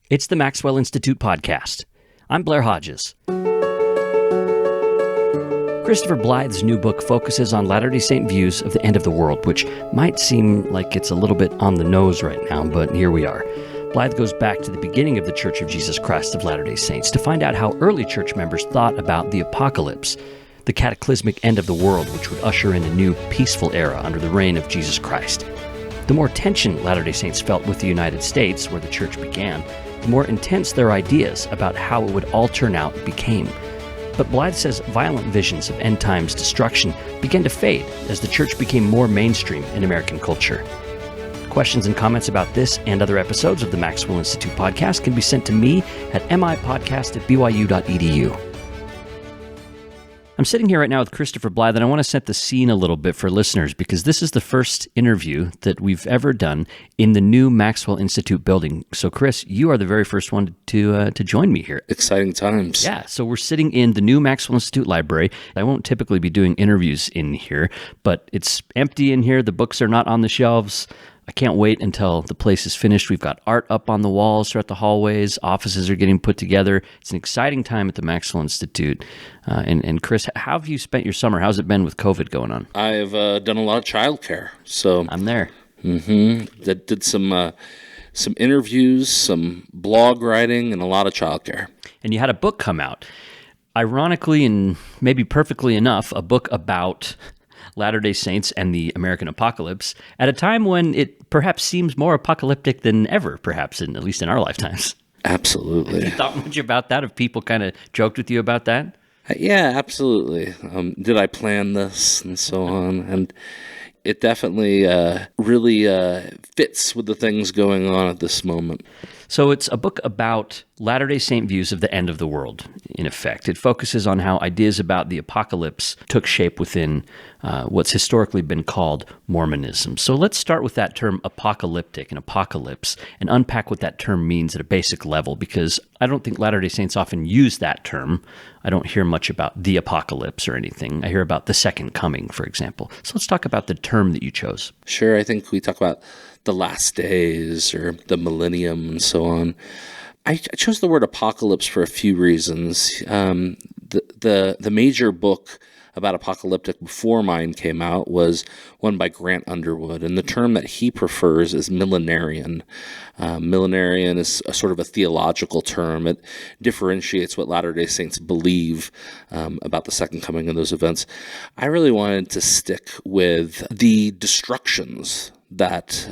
It's the Maxwell Institute podcast. I'm Blair Hodges. Christopher Blythe's new book focuses on Latter-day Saint views of the end of the world, which might seem like it's a little bit on the nose right now, but here we are. Blythe goes back to the beginning of the Church of Jesus Christ of Latter-day Saints to find out how early church members thought about the apocalypse, the cataclysmic end of the world, which would usher in a new peaceful era under the reign of Jesus Christ. The more tension Latter-day Saints felt with the United States, where the church began, the more intense their ideas about how it would all turn out became. But Blythe says violent visions of end times destruction began to fade as the church became more mainstream in American culture. Questions and comments about this and other episodes of the Maxwell Institute podcast can be sent to me at MIPodcast@byu.edu. I'm sitting here right now with Christopher Blythe, and I want to set the scene a little bit for listeners because this is the first interview that we've ever done in the new Maxwell Institute building. So, Chris, you are the very first one to join me here. Exciting times. Yeah, so we're sitting in the new Maxwell Institute library. I won't typically be doing interviews in here, but it's empty in here. The books are not on the shelves. I can't wait until the place is finished. We've got art up on the walls throughout the hallways. Offices are getting put together. It's an exciting time at the Maxwell Institute. And Chris, how have you spent your summer? How's it been with COVID going on? I've done a lot of childcare. So I'm there. Did some interviews, some blog writing, and a lot of childcare. And you had a book come out. Ironically, and maybe perfectly enough, a book about Latter-day Saints and the American apocalypse at a time when it perhaps seems more apocalyptic than ever, perhaps, at least in our lifetimes. Absolutely. Have you thought much about that? Have people kind of joked with you about that? Yeah, absolutely. Did I plan this and so on? And it definitely really fits with the things going on at this moment. So it's a book about Latter-day Saint views of the end of the world, in effect. It focuses on how ideas about the apocalypse took shape within what's historically been called Mormonism. So let's start with that term apocalyptic and apocalypse and unpack what that term means at a basic level, because I don't think Latter-day Saints often use that term. I don't hear much about the apocalypse or anything. I hear about the second coming, for example. So let's talk about the term that you chose. Sure. I think we talk about the last days or the millennium and so on. I chose the word apocalypse for a few reasons. The major book about apocalyptic before mine came out was one by Grant Underwood, and the term that he prefers is millenarian. Millenarian is a sort of a theological term. It differentiates what Latter-day Saints believe about the second coming of those events. I really wanted to stick with the destructions that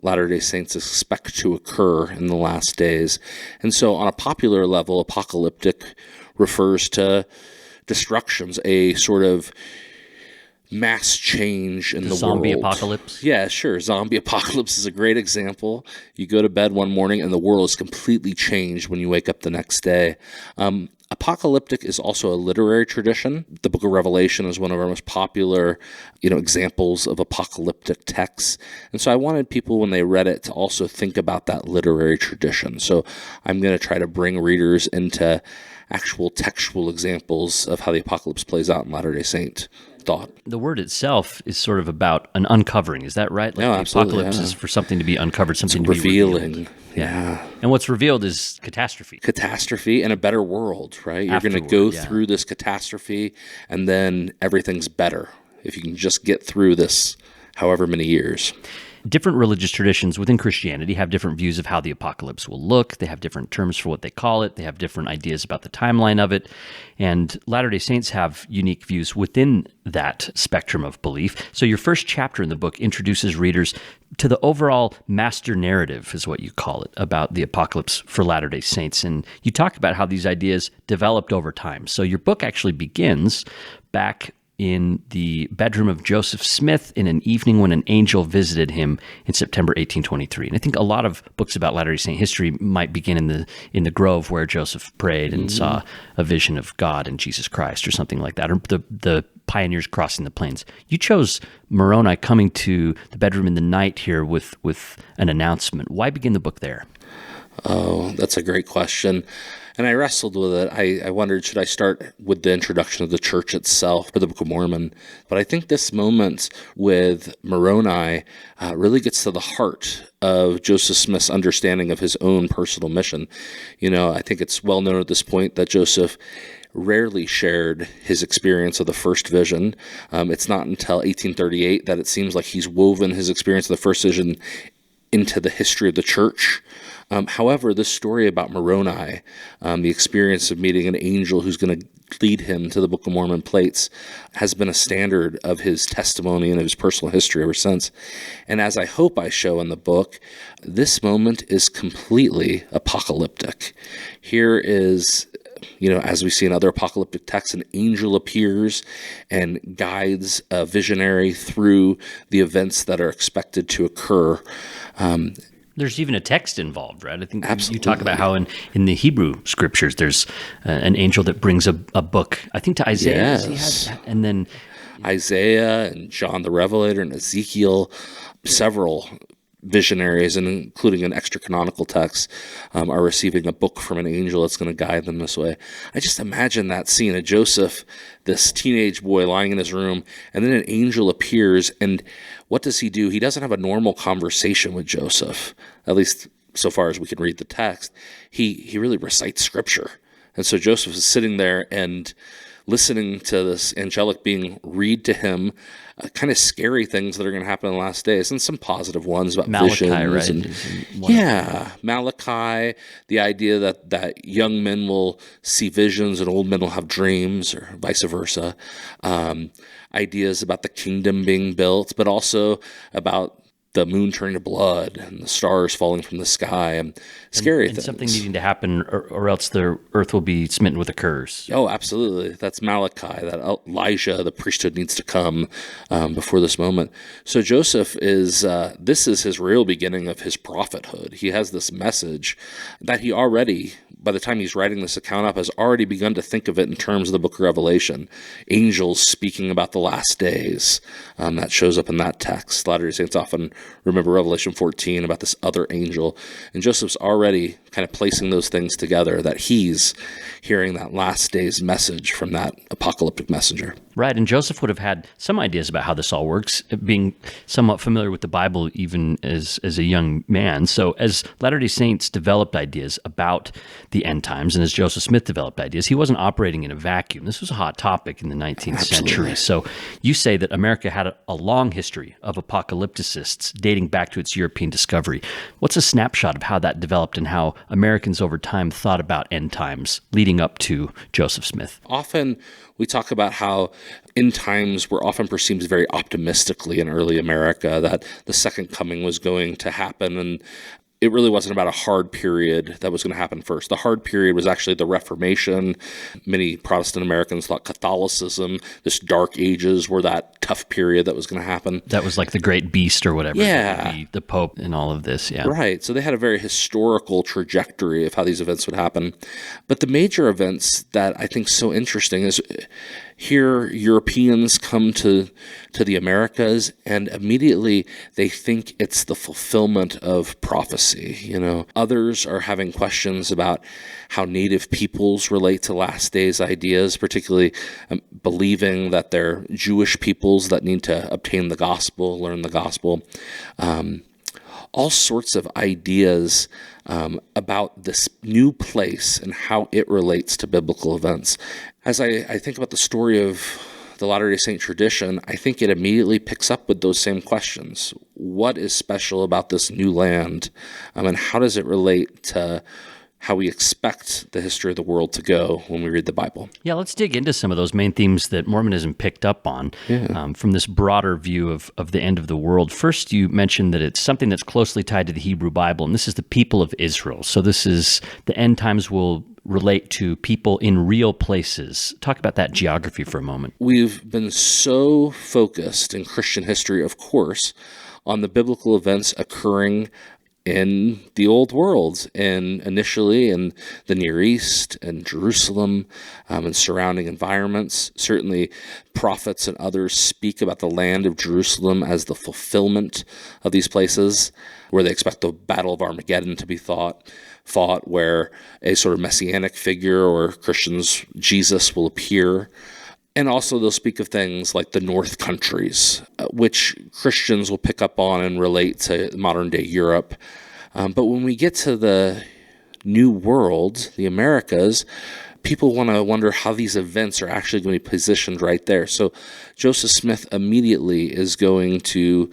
Latter-day Saints expect to occur in the last days. And so on a popular level, apocalyptic refers to destructions, a sort of mass change in the world. Zombie apocalypse? Yeah, sure. Zombie apocalypse is a great example. You go to bed one morning and the world is completely changed when you wake up the next day. Apocalyptic is also a literary tradition. The Book of Revelation is one of our most popular, examples of apocalyptic texts. And so I wanted people, when they read it, to also think about that literary tradition. So I'm going to try to bring readers into actual textual examples of how the apocalypse plays out in Latter-day Saint thought. The word itself is sort of about an uncovering. Is that right? No, the absolutely, apocalypse is for something to be uncovered, something it's to be revealing. Revealed. Yeah. And what's revealed is catastrophe. Catastrophe and a better world, right? You're going to go through this catastrophe and then everything's better if you can just get through this however many years. Different religious traditions within Christianity have different views of how the apocalypse will look. They have different terms for what they call it. They have different ideas about the timeline of it. And Latter-day Saints have unique views within that spectrum of belief. So your first chapter in the book introduces readers to the overall master narrative, is what you call it, about the apocalypse for Latter-day Saints. And you talk about how these ideas developed over time. So your book actually begins back in the bedroom of Joseph Smith in an evening when an angel visited him in September 1823. And I think a lot of books about Latter-day Saint history might begin in the grove where Joseph prayed and saw a vision of God and Jesus Christ or something like that, or the pioneers crossing the plains. You chose Moroni coming to the bedroom in the night here with an announcement. Why begin the book there? Oh, that's a great question. And I wrestled with it. I wondered, should I start with the introduction of the church itself or the Book of Mormon? But I think this moment with Moroni really gets to the heart of Joseph Smith's understanding of his own personal mission. I think it's well known at this point that Joseph rarely shared his experience of the first vision. It's not until 1838 that it seems like he's woven his experience of the first vision into the history of the church. However, this story about Moroni, the experience of meeting an angel who's going to lead him to the Book of Mormon plates, has been a standard of his testimony and of his personal history ever since. And as I hope I show in the book, this moment is completely apocalyptic. Here is, as we see in other apocalyptic texts, an angel appears and guides a visionary through the events that are expected to occur. There's even a text involved, right? I think Absolutely. You talk about how in the Hebrew scriptures, there's an angel that brings a book, I think to Isaiah. Yes. And then Isaiah and John the Revelator and Ezekiel, several visionaries, and including an extra canonical text, are receiving a book from an angel that's going to guide them this way. I just imagine that scene of Joseph, this teenage boy lying in his room, and then an angel appears, and what does he do? He doesn't have a normal conversation with Joseph, at least so far as we can read the text. He really recites scripture. And so Joseph is sitting there and listening to this angelic being read to him kind of scary things that are going to happen in the last days, and some positive ones about Malachi, visions. right? Malachi, the idea that young men will see visions and old men will have dreams, or vice versa. Ideas about the kingdom being built, but also about the moon turning to blood and the stars falling from the sky and scary things. Something needing to happen, or else the earth will be smitten with a curse. Oh, absolutely. That's Malachi, that Elijah, the priesthood, needs to come before this moment. So Joseph this is his real beginning of his prophethood. He has this message that he already, by the time he's writing this account up, has already begun to think of it in terms of the book of Revelation. Angels speaking about the last days. That shows up in that text. Latter-day Saints often remember Revelation 14 about this other angel. And Joseph's already kind of placing those things together, that he's hearing that last day's message from that apocalyptic messenger. Right, and Joseph would have had some ideas about how this all works, being somewhat familiar with the Bible even as a young man. So as Latter-day Saints developed ideas about the end times, and as Joseph Smith developed ideas, he wasn't operating in a vacuum. This was a hot topic in the 19th century. So you say that America had a long history of apocalypticists dating back to its European discovery. What's a snapshot of how that developed and how Americans over time thought about end times leading up to Joseph Smith? Often we talk about how end times were often perceived very optimistically in early America, that the second coming was going to happen, and it really wasn't about a hard period that was going to happen first. The hard period was actually the Reformation. Many Protestant Americans thought Catholicism, this Dark Ages, were that tough period that was going to happen. That was like the great beast or whatever. Yeah. The Pope and all of this, yeah. Right. So they had a very historical trajectory of how these events would happen. But the major events that I think is so interesting is here Europeans come to the Americas, and immediately they think it's the fulfillment of prophecy. Others are having questions about how native peoples relate to last days ideas, particularly believing that they're Jewish peoples that need to obtain the gospel, learn the gospel. All sorts of ideas about this new place and how it relates to biblical events. As I think about the story of the Latter-day Saint tradition, I think it immediately picks up with those same questions. What is special about this new land? And how does it relate to how we expect the history of the world to go when we read the Bible? Yeah, let's dig into some of those main themes that Mormonism picked up on from this broader view of the end of the world. First, you mentioned that it's something that's closely tied to the Hebrew Bible, and this is the people of Israel. So this is the end times will relate to people in real places. Talk about that geography for a moment. We've been so focused in Christian history, of course, on the biblical events occurring in the old world, and initially in the Near East and Jerusalem and surrounding environments. Certainly prophets and others speak about the land of Jerusalem as the fulfillment of these places, where they expect the Battle of Armageddon to be fought. fought where a sort of messianic figure or Christians, Jesus, will appear. And also they'll speak of things like the North countries, which Christians will pick up on and relate to modern-day Europe. But when we get to the New World, the Americas, people want to wonder how these events are actually going to be positioned right there. So Joseph Smith immediately is going to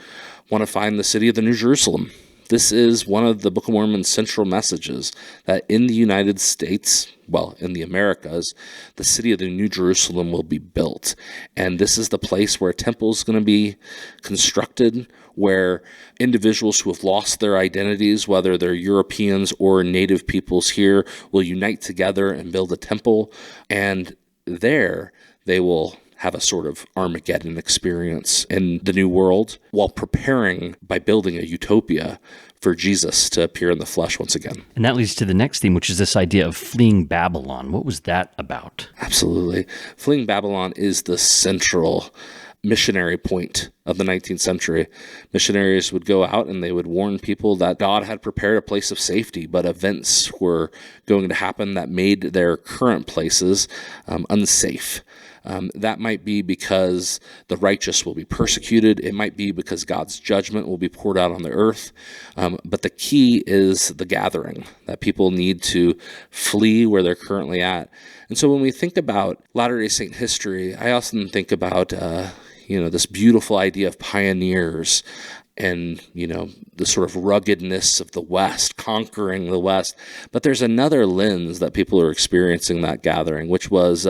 want to find the city of the New Jerusalem. This is one of the Book of Mormon's central messages, that in the United States, well, in the Americas, the city of the New Jerusalem will be built. And this is the place where a temple is going to be constructed, where individuals who have lost their identities, whether they're Europeans or native peoples here, will unite together and build a temple. And there they will have a sort of Armageddon experience in the New World while preparing by building a utopia for Jesus to appear in the flesh once again. And that leads to the next theme, which is this idea of fleeing Babylon. What was that about? Absolutely. Fleeing Babylon is the central missionary point of the 19th century. Missionaries would go out and they would warn people that God had prepared a place of safety, but events were going to happen that made their current places unsafe. That might be because the righteous will be persecuted. It might be because God's judgment will be poured out on the earth. But the key is the gathering, that people need to flee where they're currently at. And so when we think about Latter-day Saint history, I often think about, this beautiful idea of pioneers and, the sort of ruggedness of the West, conquering the West. But there's another lens that people are experiencing that gathering, which was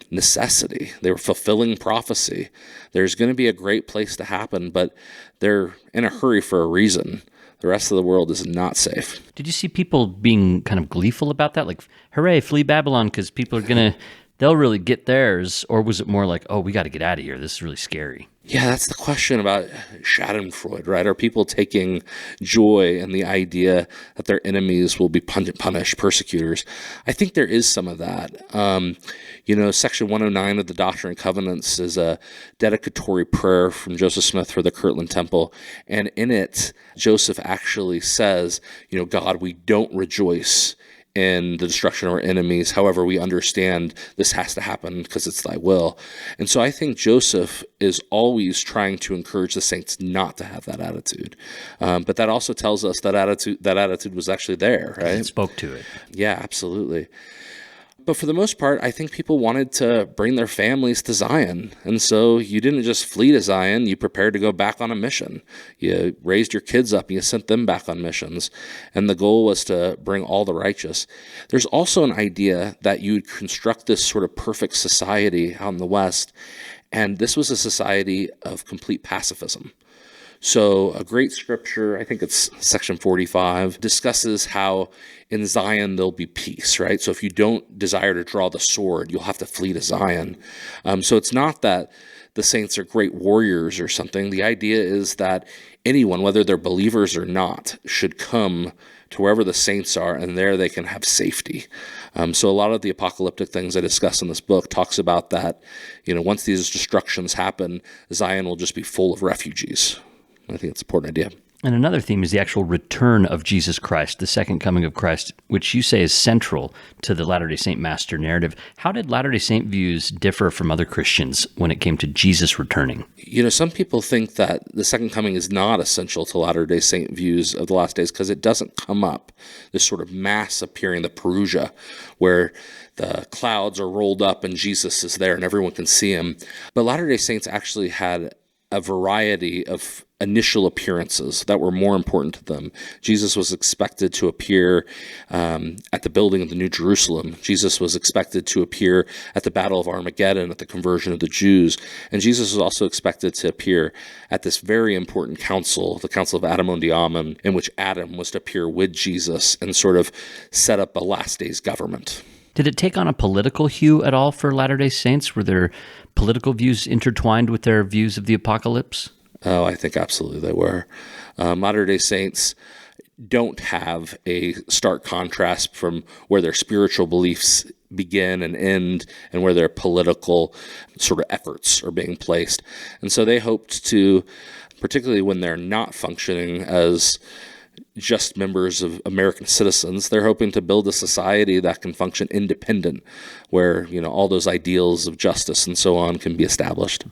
necessity. They were fulfilling prophecy. There's going to be a great place to happen, but they're in a hurry for a reason. The rest of the world is not safe. Did you see people being kind of gleeful about that? Like, hooray, flee Babylon, because people are they'll really get theirs? Or was it more like, oh, we got to get out of here. This is really scary? Yeah, that's the question about Schadenfreude, right? Are people taking joy in the idea that their enemies will be punished, persecutors? I think there is some of that. Section 109 of the Doctrine and Covenants is a dedicatory prayer from Joseph Smith for the Kirtland Temple. And in it, Joseph actually says, God, we don't rejoice in the destruction of our enemies. However, we understand this has to happen because it's thy will. And so I think Joseph is always trying to encourage the saints not to have that attitude. But that also tells us that attitude was actually there, right? It spoke to it. Yeah, absolutely. But for the most part, I think people wanted to bring their families to Zion. And so you didn't just flee to Zion, you prepared to go back on a mission. You raised your kids up and you sent them back on missions. And the goal was to bring all the righteous. There's also an idea that you'd construct this sort of perfect society out in the West. And this was a society of complete pacifism. So a great scripture, I think it's section 45, discusses how in Zion there'll be peace, right? So if you don't desire to draw the sword, you'll have to flee to Zion. So it's not that the saints are great warriors or something. The idea is that anyone, whether they're believers or not, should come to wherever the saints are, and there they can have safety. So a lot of the apocalyptic things I discuss in this book talks about that, once these destructions happen, Zion will just be full of refugees. I think it's an important idea. And another theme is the actual return of Jesus Christ, the second coming of Christ, which you say is central to the Latter-day Saint master narrative. How did Latter-day Saint views differ from other Christians when it came to Jesus returning? Some people think that the second coming is not essential to Latter-day Saint views of the last days because it doesn't come up, this sort of mass appearing, the Parousia, where the clouds are rolled up and Jesus is there and everyone can see him. But Latter-day Saints actually had a variety of initial appearances that were more important to them. Jesus was expected to appear at the building of the New Jerusalem. Jesus was expected to appear at the Battle of Armageddon, at the conversion of the Jews. And Jesus was also expected to appear at this very important council, the Council of Adam-ondi-Ahman, in which Adam was to appear with Jesus and sort of set up a last days government. Did it take on a political hue at all for Latter-day Saints? Were their political views intertwined with their views of the apocalypse? Oh, I think absolutely they were. Latter-day Saints don't have a stark contrast from where their spiritual beliefs begin and end and where their political sort of efforts are being placed. And so they hoped to, particularly when they're not functioning as just members of American citizens. They're hoping to build a society that can function independent, where, all those ideals of justice and so on can be established.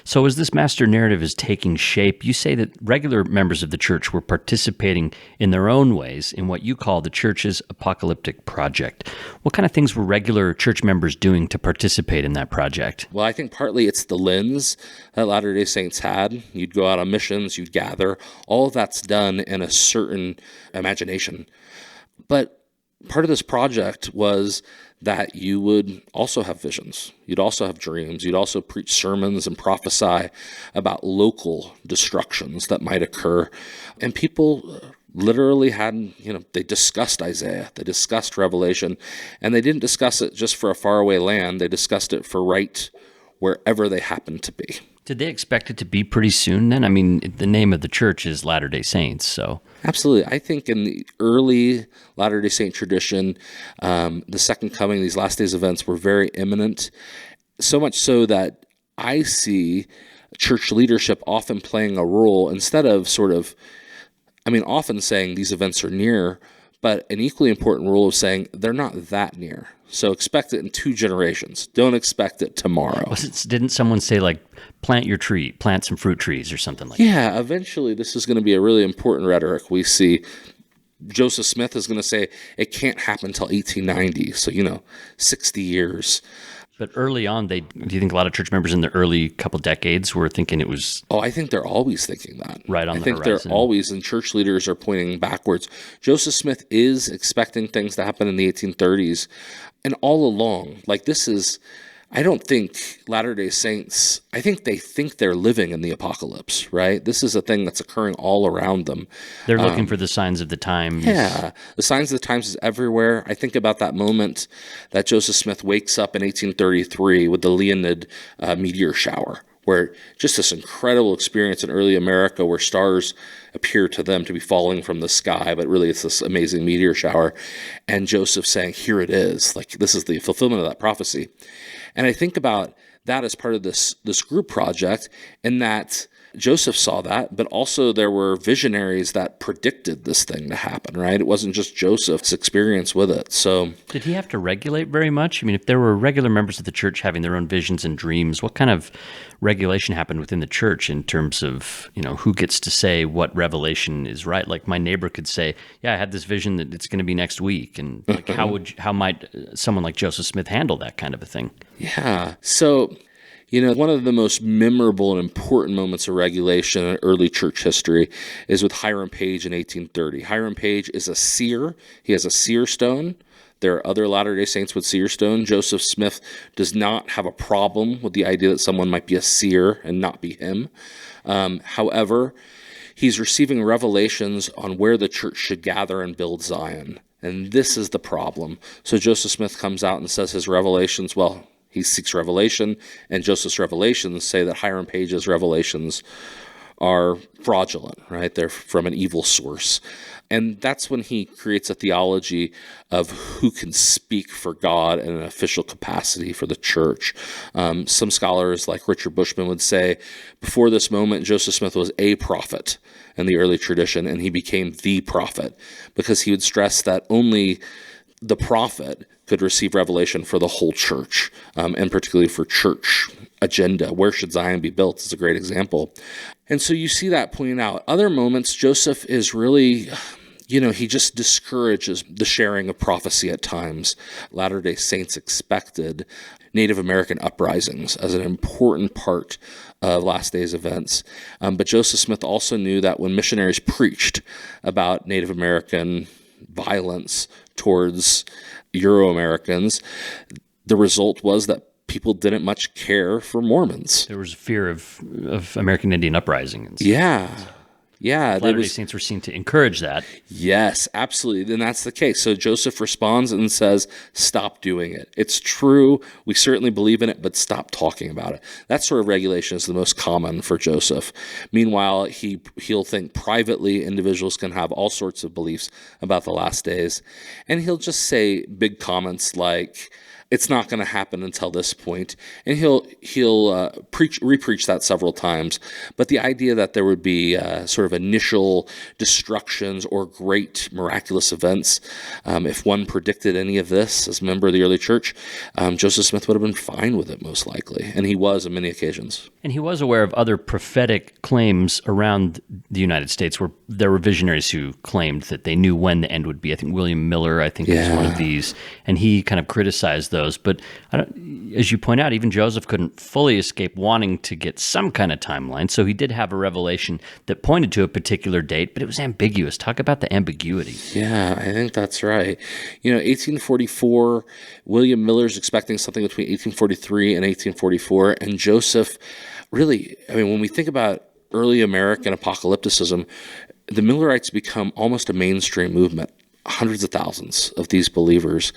So as this master narrative is taking shape, you say that regular members of the church were participating in their own ways in what you call the church's apocalyptic project. What kind of things were regular church members doing to participate in that project? Well, I think partly it's the lens that Latter-day Saints had. You'd go out on missions, you'd gather. All of that's done in a certain imagination. But part of this project was that you would also have visions. You'd also have dreams. You'd also preach sermons and prophesy about local destructions that might occur. And people literally had, they discussed Isaiah, they discussed Revelation, and they didn't discuss it just for a faraway land. They discussed it for right wherever they happened to be. Did they expect it to be pretty soon then? I mean, the name of the church is Latter-day Saints, so... Absolutely. I think in the early Latter-day Saint tradition, the second coming, these last days events were very imminent, so much so that I see church leadership often playing a role instead of often saying these events are near, but an equally important role of saying they're not that near. So expect it in 2 generations. Don't expect it tomorrow. Didn't someone say, plant some fruit trees or something like that? Yeah, eventually this is going to be a really important rhetoric. We see Joseph Smith is going to say it can't happen until 1890, so, 60 years. But early on, do you think a lot of church members in the early couple decades were thinking it was... Oh, I think they're always thinking that. Right on the horizon. I think they're always, and church leaders are pointing backwards. Joseph Smith is expecting things to happen in the 1830s. And all along, I don't think Latter-day Saints, I think they think they're living in the apocalypse, right? This is a thing that's occurring all around them. They're looking for the signs of the times. Yeah, the signs of the times is everywhere. I think about that moment that Joseph Smith wakes up in 1833 with the Leonid meteor shower, where just this incredible experience in early America where stars appear to them to be falling from the sky, but really it's this amazing meteor shower. And Joseph saying, here it is. This is the fulfillment of that prophecy. And I think about that as part of this group project, in that Joseph saw that, but also there were visionaries that predicted this thing to happen, right? It wasn't just Joseph's experience with it. So, did he have to regulate very much? I mean, if there were regular members of the church having their own visions and dreams, what kind of regulation happened within the church in terms of, who gets to say what revelation is right? Like my neighbor could say, yeah, I had this vision that it's going to be next week. And how might someone like Joseph Smith handle that kind of a thing? Yeah. So, one of the most memorable and important moments of regulation in early church history is with Hiram Page in 1830. Hiram Page is a seer. He has a seer stone. There are other Latter-day Saints with seer stone. Joseph Smith does not have a problem with the idea that someone might be a seer and not be him. However, he's receiving revelations on where the church should gather and build Zion. And this is the problem. So Joseph Smith comes out and says his revelations, he seeks revelation, and Joseph's revelations say that Hiram Page's revelations are fraudulent, right? They're from an evil source. And that's when he creates a theology of who can speak for God in an official capacity for the church. Some scholars like Richard Bushman would say, before this moment, Joseph Smith was a prophet in the early tradition, and he became the prophet because he would stress that only the prophet could receive revelation for the whole church, and particularly for church agenda. Where should Zion be built is a great example. And so you see that pointed out. Other moments, Joseph is really, he just discourages the sharing of prophecy at times. Latter-day Saints expected Native American uprisings as an important part of last days events. But Joseph Smith also knew that when missionaries preached about Native American violence towards Euro-Americans, the result was that people didn't much care for Mormons. There was fear of American Indian uprising. Yeah. Latter-day Saints were seen to encourage that. Yes, absolutely. And that's the case. So Joseph responds and says, stop doing it. It's true. We certainly believe in it, but stop talking about it. That sort of regulation is the most common for Joseph. Meanwhile, he'll think privately individuals can have all sorts of beliefs about the last days. And he'll just say big comments like, it's not going to happen until this point. And he'll repreach that several times. But the idea that there would be sort of initial destructions or great miraculous events, if one predicted any of this as a member of the early church, Joseph Smith would have been fine with it most likely. And he was on many occasions. And he was aware of other prophetic claims around the United States where there were visionaries who claimed that they knew when the end would be. I think William Miller, was one of these, and he kind of criticized those. But as you point out, even Joseph couldn't fully escape wanting to get some kind of timeline. So he did have a revelation that pointed to a particular date, but it was ambiguous. Talk about the ambiguity. Yeah, I think that's right. 1844, William Miller's expecting something between 1843 and 1844, and Joseph really, when we think about early American apocalypticism, the Millerites become almost a mainstream movement. Hundreds of thousands of these believers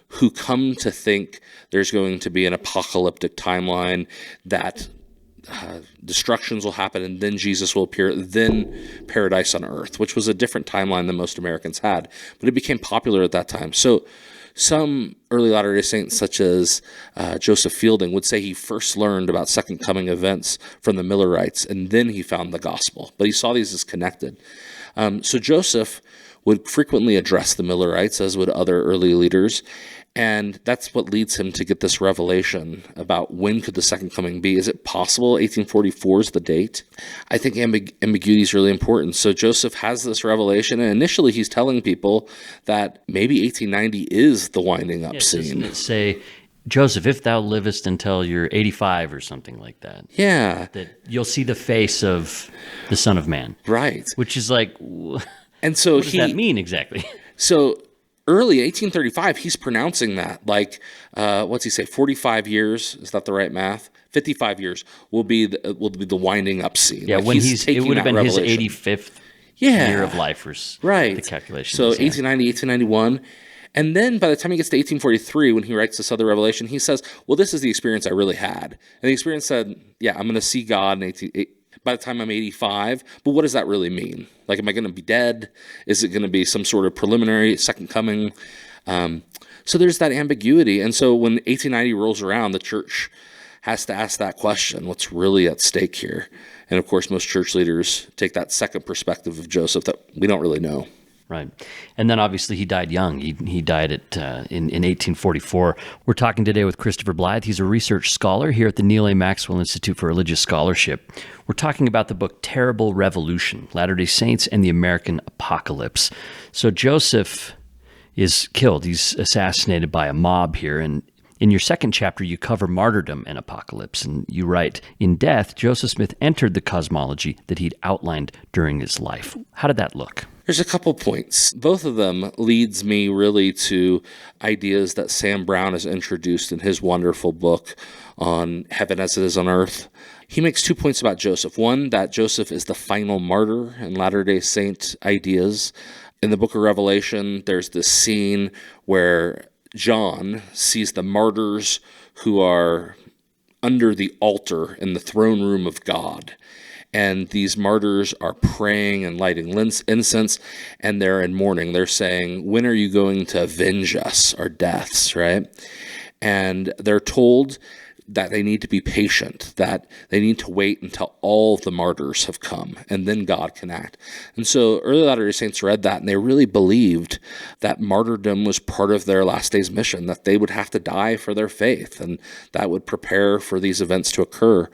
who come to think there's going to be an apocalyptic timeline, that destructions will happen and then Jesus will appear, then paradise on earth, which was a different timeline than most Americans had. But it became popular at that time. So some early Latter-day Saints, such as Joseph Fielding, would say he first learned about Second Coming events from the Millerites, and then he found the gospel. But he saw these as connected. So Joseph would frequently address the Millerites, as would other early leaders, and that's what leads him to get this revelation about when could the second coming be. Is it possible 1844 is the date? I think ambiguity is really important. So Joseph has this revelation, and initially he's telling people that maybe 1890 is the winding up scene. Doesn't it say, Joseph, if thou livest until you're 85 or something like that. Yeah. That you'll see the face of the Son of Man. Right. Which is like, and so what does that mean exactly? So early 1835, he's pronouncing that like, what's he say? 45 years, is that the right math? 55 years will be the winding up scene. Yeah, like when it would have been his 85th year of life, or right. The calculation. So 1890, 1891. And then by the time he gets to 1843, when he writes this other revelation, he says, well, this is the experience I really had. And the experience said, yeah, I'm going to see God by the time I'm 85. But what does that really mean? Like, am I going to be dead? Is it going to be some sort of preliminary second coming? So there's that ambiguity. And so when 1890 rolls around, the church has to ask that question, what's really at stake here? And of course, most church leaders take that second perspective of Joseph that we don't really know. Right. And then obviously he died young. He died in 1844. We're talking today with Christopher Blythe. He's a research scholar here at the Neal A. Maxwell Institute for Religious Scholarship. We're talking about the book Terrible Revolution, Latter-day Saints and the American Apocalypse. So Joseph is killed. He's assassinated by a mob here. And in your second chapter, you cover martyrdom and apocalypse. And you write, in death, Joseph Smith entered the cosmology that he'd outlined during his life. How did that look? There's a couple points. Both of them leads me really to ideas that Sam Brown has introduced in his wonderful book on heaven as it is on earth. He makes 2 points about Joseph. One, that Joseph is the final martyr in Latter-day Saint ideas. In the book of Revelation, there's this scene where John sees the martyrs who are under the altar in the throne room of God. And these martyrs are praying and lighting incense, and they're in mourning. They're saying, when are you going to avenge us, our deaths, right? And they're told that they need to be patient, that they need to wait until all of the martyrs have come, and then God can act. And so early Latter-day Saints read that, and they really believed that martyrdom was part of their last days mission, that they would have to die for their faith, and that would prepare for these events to occur.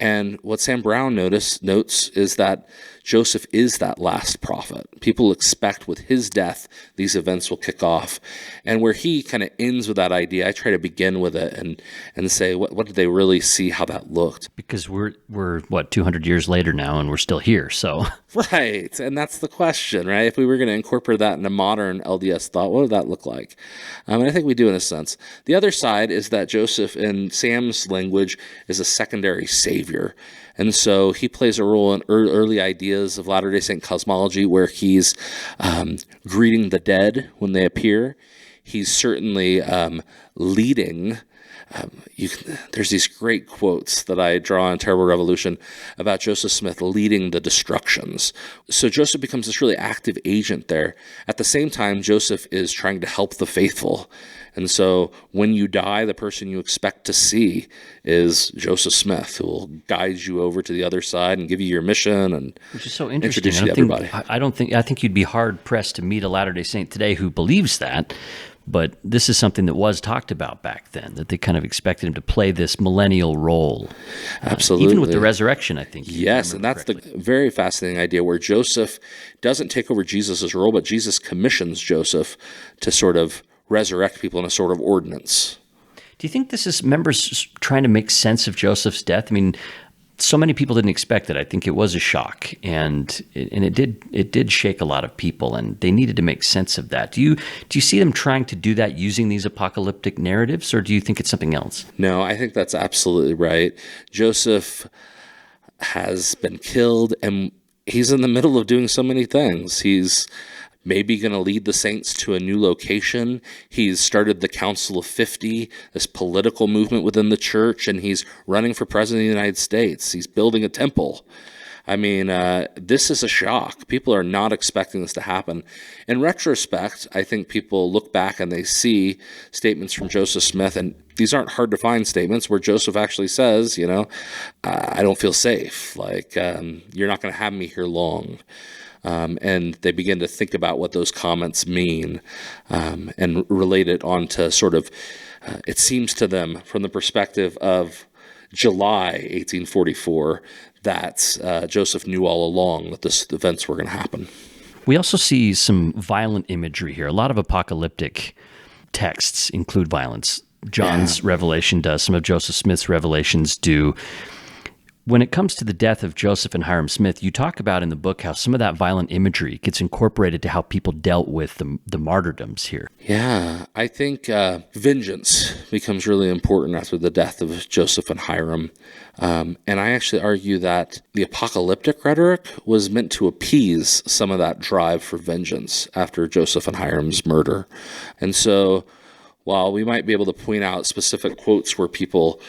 And what Sam Brown notes is that Joseph is that last prophet. People expect with his death, these events will kick off. And where he kind of ends with that idea, I try to begin with it and say, what did they really see, how that looked? Because we're 200 years later now, and we're still here, so. Right, and that's the question, right? If we were going to incorporate that into modern LDS thought, what would that look like? And I think we do in a sense. The other side is that Joseph, in Sam's language, is a secondary savior. And so he plays a role in early ideas of Latter-day Saint cosmology where he's greeting the dead when they appear. He's certainly leading there's these great quotes that I draw in Terrible Revolution about Joseph Smith leading the destructions. So Joseph becomes this really active agent there. At the same time, Joseph is trying to help the faithful. And so when you die, the person you expect to see is Joseph Smith, who will guide you over to the other side and give you your mission and which is so interesting. introduce you to everybody. I think you'd be hard pressed to meet a Latter-day Saint today who believes that. But this is something that was talked about back then, that they kind of expected him to play this millennial role. Absolutely. Even with the resurrection, I think. Yes, and that's correctly. The very fascinating idea where Joseph doesn't take over Jesus' role, but Jesus commissions Joseph to sort of resurrect people in a sort of ordinance. Do you think this is members trying to make sense of Joseph's death? I mean, so many people didn't expect it. I think it was a shock, and it did shake a lot of people, and they needed to make sense of that. Do you see them trying to do that using these apocalyptic narratives, or do you think it's something else? No, I think that's absolutely right. Joseph has been killed, and he's in the middle of doing so many things. He's maybe going to lead the saints to a new location. He's started the Council of 50, this political movement within the church, and he's running for president of the United States. He's building a temple. I mean, this is a shock. People are not expecting this to happen. In retrospect, I think people look back and they see statements from Joseph Smith, and these aren't hard to find statements where Joseph actually says, I don't feel safe. Like, you're not going to have me here long. And they begin to think about what those comments mean and relate it onto sort of, it seems to them from the perspective of July 1844 that Joseph knew all along that this events were going to happen. We also see some violent imagery here. A lot of apocalyptic texts include violence. John's revelation does. Some of Joseph Smith's revelations do. When it comes to the death of Joseph and Hiram Smith, you talk about in the book how some of that violent imagery gets incorporated to how people dealt with the martyrdoms here. Yeah, I think vengeance becomes really important after the death of Joseph and Hiram. And I actually argue that the apocalyptic rhetoric was meant to appease some of that drive for vengeance after Joseph and Hiram's murder. And so while we might be able to point out specific quotes where people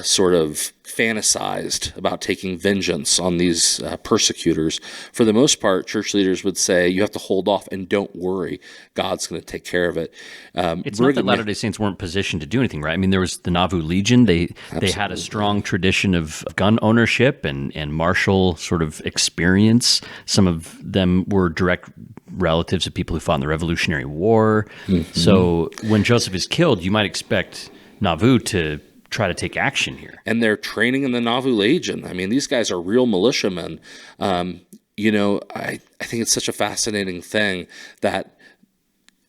sort of fantasized about taking vengeance on these persecutors, for the most part, church leaders would say, you have to hold off and don't worry. God's going to take care of it. It's not that Latter-day Saints weren't positioned to do anything, right? I mean, there was the Nauvoo Legion. They had a strong tradition of gun ownership and martial sort of experience. Some of them were direct relatives of people who fought in the Revolutionary War. Mm-hmm. So when Joseph is killed, you might expect Nauvoo to try to take action here. And they're training in the Nauvoo Legion. I mean, these guys are real militiamen. I think it's such a fascinating thing that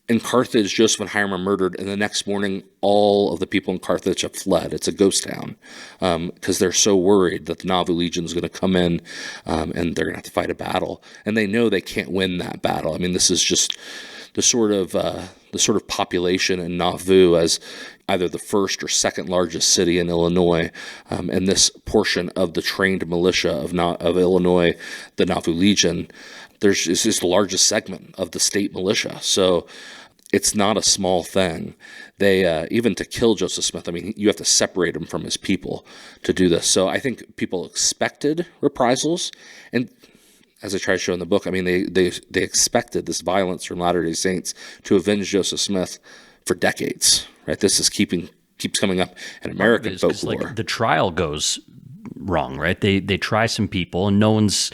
in Carthage, Joseph and Hiram are murdered, and the next morning, all of the people in Carthage have fled. It's a ghost town because they're so worried that the Nauvoo Legion is going to come in and they're going to have to fight a battle. And they know they can't win that battle. I mean, this is just the sort of population in Nauvoo as either the first or second largest city in Illinois, and this portion of the trained militia of Illinois, the Nauvoo Legion, it's just the largest segment of the state militia. So it's not a small thing. They even to kill Joseph Smith, I mean, you have to separate him from his people to do this. So I think people expected reprisals, and as I try to show in the book, I mean, they expected this violence from Latter-day Saints to avenge Joseph Smith for decades. Right? This is keeps coming up in American folklore. Like the trial goes wrong, right? They try some people, and no one's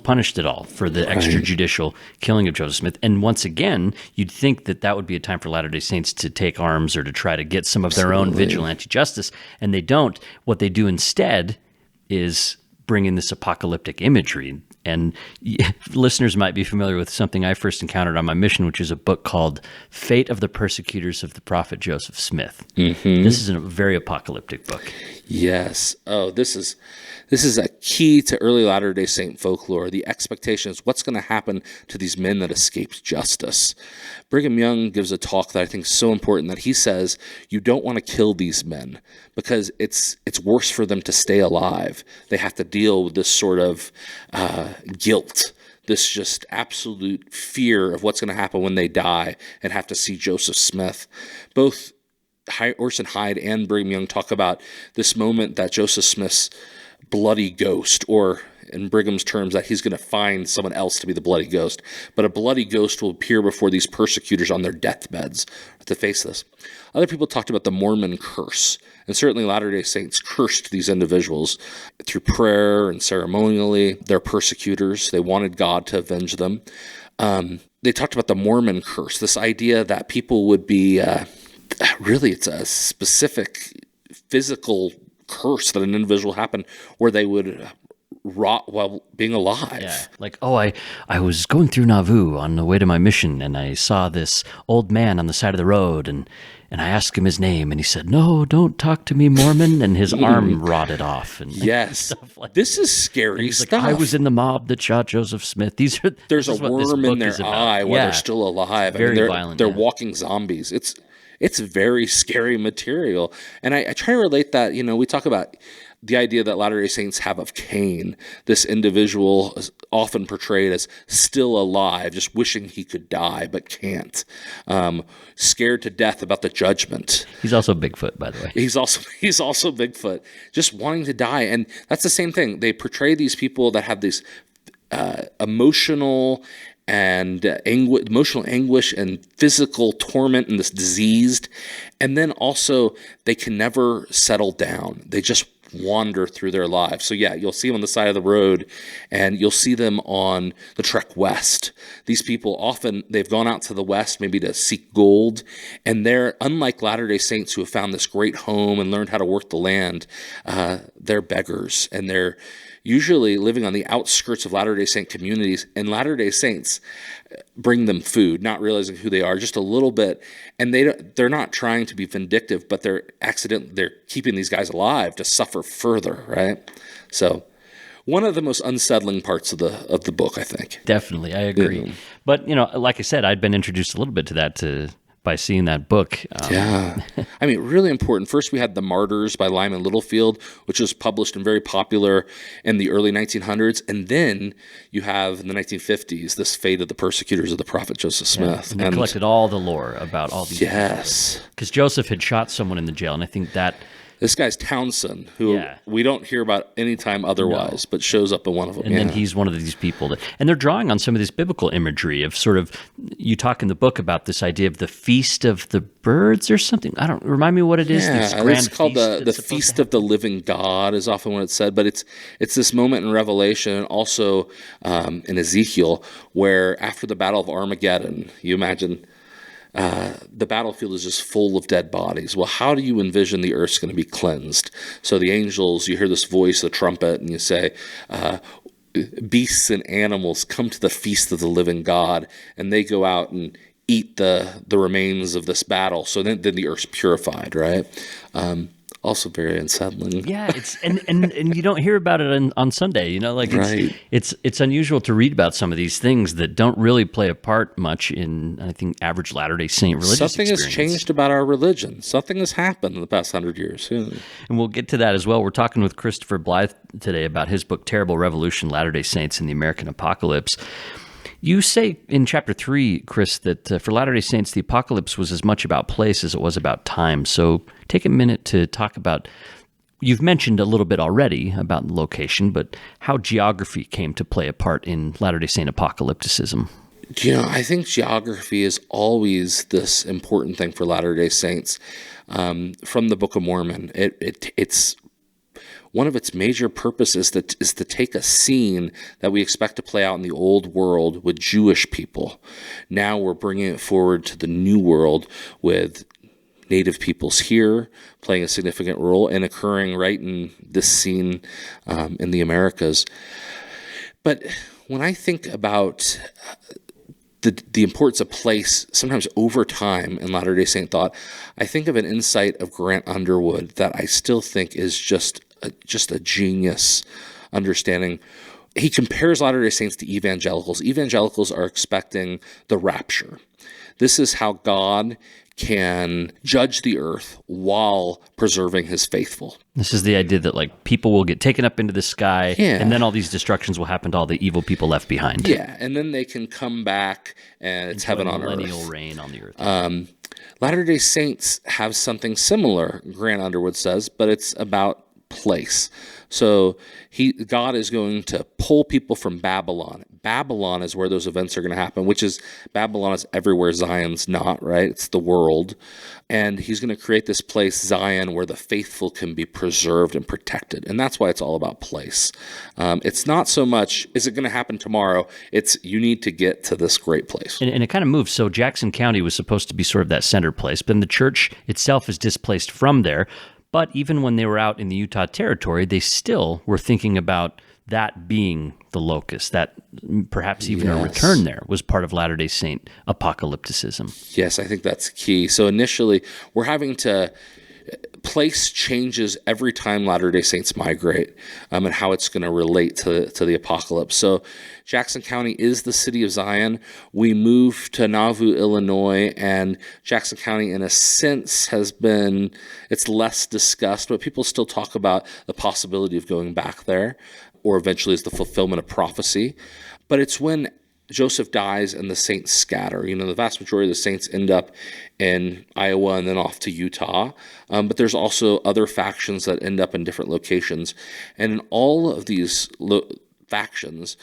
punished at all for the extrajudicial killing of Joseph Smith. And once again, you'd think that would be a time for Latter-day Saints to take arms or to try to get some of their own vigilante justice, and they don't. What they do instead is bring in this apocalyptic imagery. And listeners might be familiar with something I first encountered on my mission, which is a book called Fate of the Persecutors of the Prophet Joseph Smith. Mm-hmm. This is a very apocalyptic book. Yes. Oh, this is a key to early Latter-day Saint folklore. The expectation is what's going to happen to these men that escaped justice. Brigham Young gives a talk that I think is so important that he says you don't want to kill these men because it's worse for them to stay alive. They have to deal with this sort of guilt, this just absolute fear of what's going to happen when they die and have to see Joseph Smith. Both Orson Hyde and Brigham Young talk about this moment that Joseph Smith's bloody ghost, or in Brigham's terms, that he's going to find someone else to be the bloody ghost. But a bloody ghost will appear before these persecutors on their deathbeds to face this. Other people talked about the Mormon curse, and certainly Latter-day Saints cursed these individuals through prayer and ceremonially. Their persecutors, they wanted God to avenge them. They talked about the Mormon curse, this idea that people would be, really it's a specific physical curse that an individual happened where they would rot while being alive. Yeah. Like, I was going through Nauvoo on the way to my mission, and I saw this old man on the side of the road, and I asked him his name, and he said, "No, don't talk to me, Mormon," and his arm rotted off. And yes, stuff like this is scary stuff. Like, I was in the mob that shot Joseph Smith. There's a worm in their eye while they're still alive. Very violent. They're walking zombies. It's very scary material. And I try to relate that, we talk about the idea that Latter-day Saints have of Cain, this individual is often portrayed as still alive, just wishing he could die, but can't. Scared to death about the judgment. He's also Bigfoot, by the way. He's also Bigfoot, just wanting to die. And that's the same thing. They portray these people that have these emotional anguish and physical torment and this diseased. And then also they can never settle down. They just wander through their lives. So yeah, you'll see them on the side of the road, and you'll see them on the trek west. These people often, they've gone out to the west maybe to seek gold, and they're, unlike Latter-day Saints who have found this great home and learned how to work the land, they're beggars, and they're usually living on the outskirts of Latter-day Saint communities, and Latter-day Saints bring them food, not realizing who they are, just a little bit. And they're not trying to be vindictive, but they're keeping these guys alive to suffer further, right? So one of the most unsettling parts of the book, I think. Definitely, I agree. Yeah. But, like I said, I'd been introduced a little bit to that by seeing that book. Yeah. I mean, really important. First, we had The Martyrs by Lyman Littlefield, which was published and very popular in the early 1900s. And then you have, in the 1950s, this Fate of the Persecutors of the Prophet Joseph Smith. And they collected all the lore about all these Yes. Because Joseph had shot someone in the jail, and I think that... This guy's Townsend, who we don't hear about any time otherwise, but shows up in one of them. And then he's one of these people. And they're drawing on some of this biblical imagery of sort of, you talk in the book about this idea of the Feast of the Birds or something. Remind me what it is. Yeah, it's called the Feast of the Living God is often what it's said. But it's this moment in Revelation and also in Ezekiel where after the Battle of Armageddon, you imagine... the battlefield is just full of dead bodies. Well, how do you envision the earth's going to be cleansed? So the angels, you hear this voice, the trumpet, and you say, beasts and animals come to the feast of the living God, and they go out and eat the remains of this battle. So then the earth's purified, right? Also very unsettling. Yeah, and you don't hear about it on Sunday. It's unusual to read about some of these things that don't really play a part much in, I think, average Latter-day Saint religious Something experience. has changed about our religion. Something has happened in the past 100 years. Yeah. And we'll get to that as well. We're talking with Christopher Blythe today about his book, Terrible Revolution, Latter-day Saints and the American Apocalypse. You say in chapter 3, Chris, that for Latter-day Saints, the apocalypse was as much about place as it was about time. So take a minute to talk about, you've mentioned a little bit already about location, but how geography came to play a part in Latter-day Saint apocalypticism. I think geography is always this important thing for Latter-day Saints. From the Book of Mormon, it's one of its major purposes is to take a scene that we expect to play out in the old world with Jewish people. Now we're bringing it forward to the new world with native peoples here playing a significant role and occurring right in this scene in the Americas. But when I think about the importance of place, sometimes over time in Latter-day Saint thought, I think of an insight of Grant Underwood that I still think is just a genius understanding. He compares Latter-day Saints to evangelicals. Evangelicals are expecting the rapture. This is how God can judge the earth while preserving his faithful. This is the idea that people will get taken up into the sky, and then all these destructions will happen to all the evil people left behind. Yeah, and then they can come back, and it's heaven on earth. Millennial reign on the earth. Latter-day Saints have something similar, Grant Underwood says, but it's about place. So God is going to pull people from Babylon. Babylon is where those events are going to happen, which is, Babylon is everywhere Zion's not, right? It's the world. And he's going to create this place, Zion, where the faithful can be preserved and protected. And that's why it's all about place. It's not so much, is it going to happen tomorrow? It's, you need to get to this great place. And it kind of moves. So Jackson County was supposed to be sort of that center place, but then the church itself is displaced from there. But even when they were out in the Utah Territory, they still were thinking about that being the locus, that perhaps even a return there was part of Latter-day Saint apocalypticism. Yes, I think that's key. So initially, we're having to, place changes every time Latter-day Saints migrate, and how it's going to relate to the apocalypse. So Jackson County is the city of Zion. We move to Nauvoo, Illinois, and Jackson County, in a sense, it's less discussed, but people still talk about the possibility of going back there, or eventually as the fulfillment of prophecy. But it's when Joseph dies and the saints scatter. The vast majority of the saints end up in Iowa and then off to Utah. But there's also other factions that end up in different locations. And in all of these factions,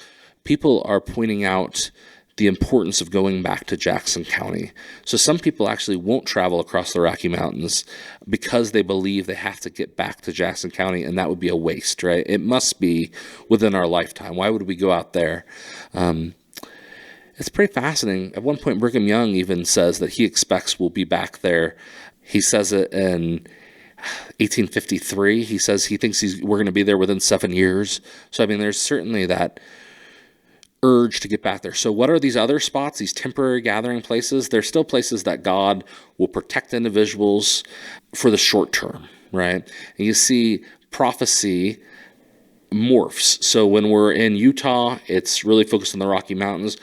people are pointing out the importance of going back to Jackson County. So some people actually won't travel across the Rocky Mountains because they believe they have to get back to Jackson County, and that would be a waste, right? It must be within our lifetime. Why would we go out there? It's pretty fascinating. At one point, Brigham Young even says that he expects we'll be back there. He says it in 1853. He says he thinks we're going to be there within 7 years. So, there's certainly that urge to get back there. So what are these other spots, these temporary gathering places? They're still places that God will protect individuals for the short term, right? And you see prophecy morphs. So when we're in Utah, it's really focused on the Rocky Mountains.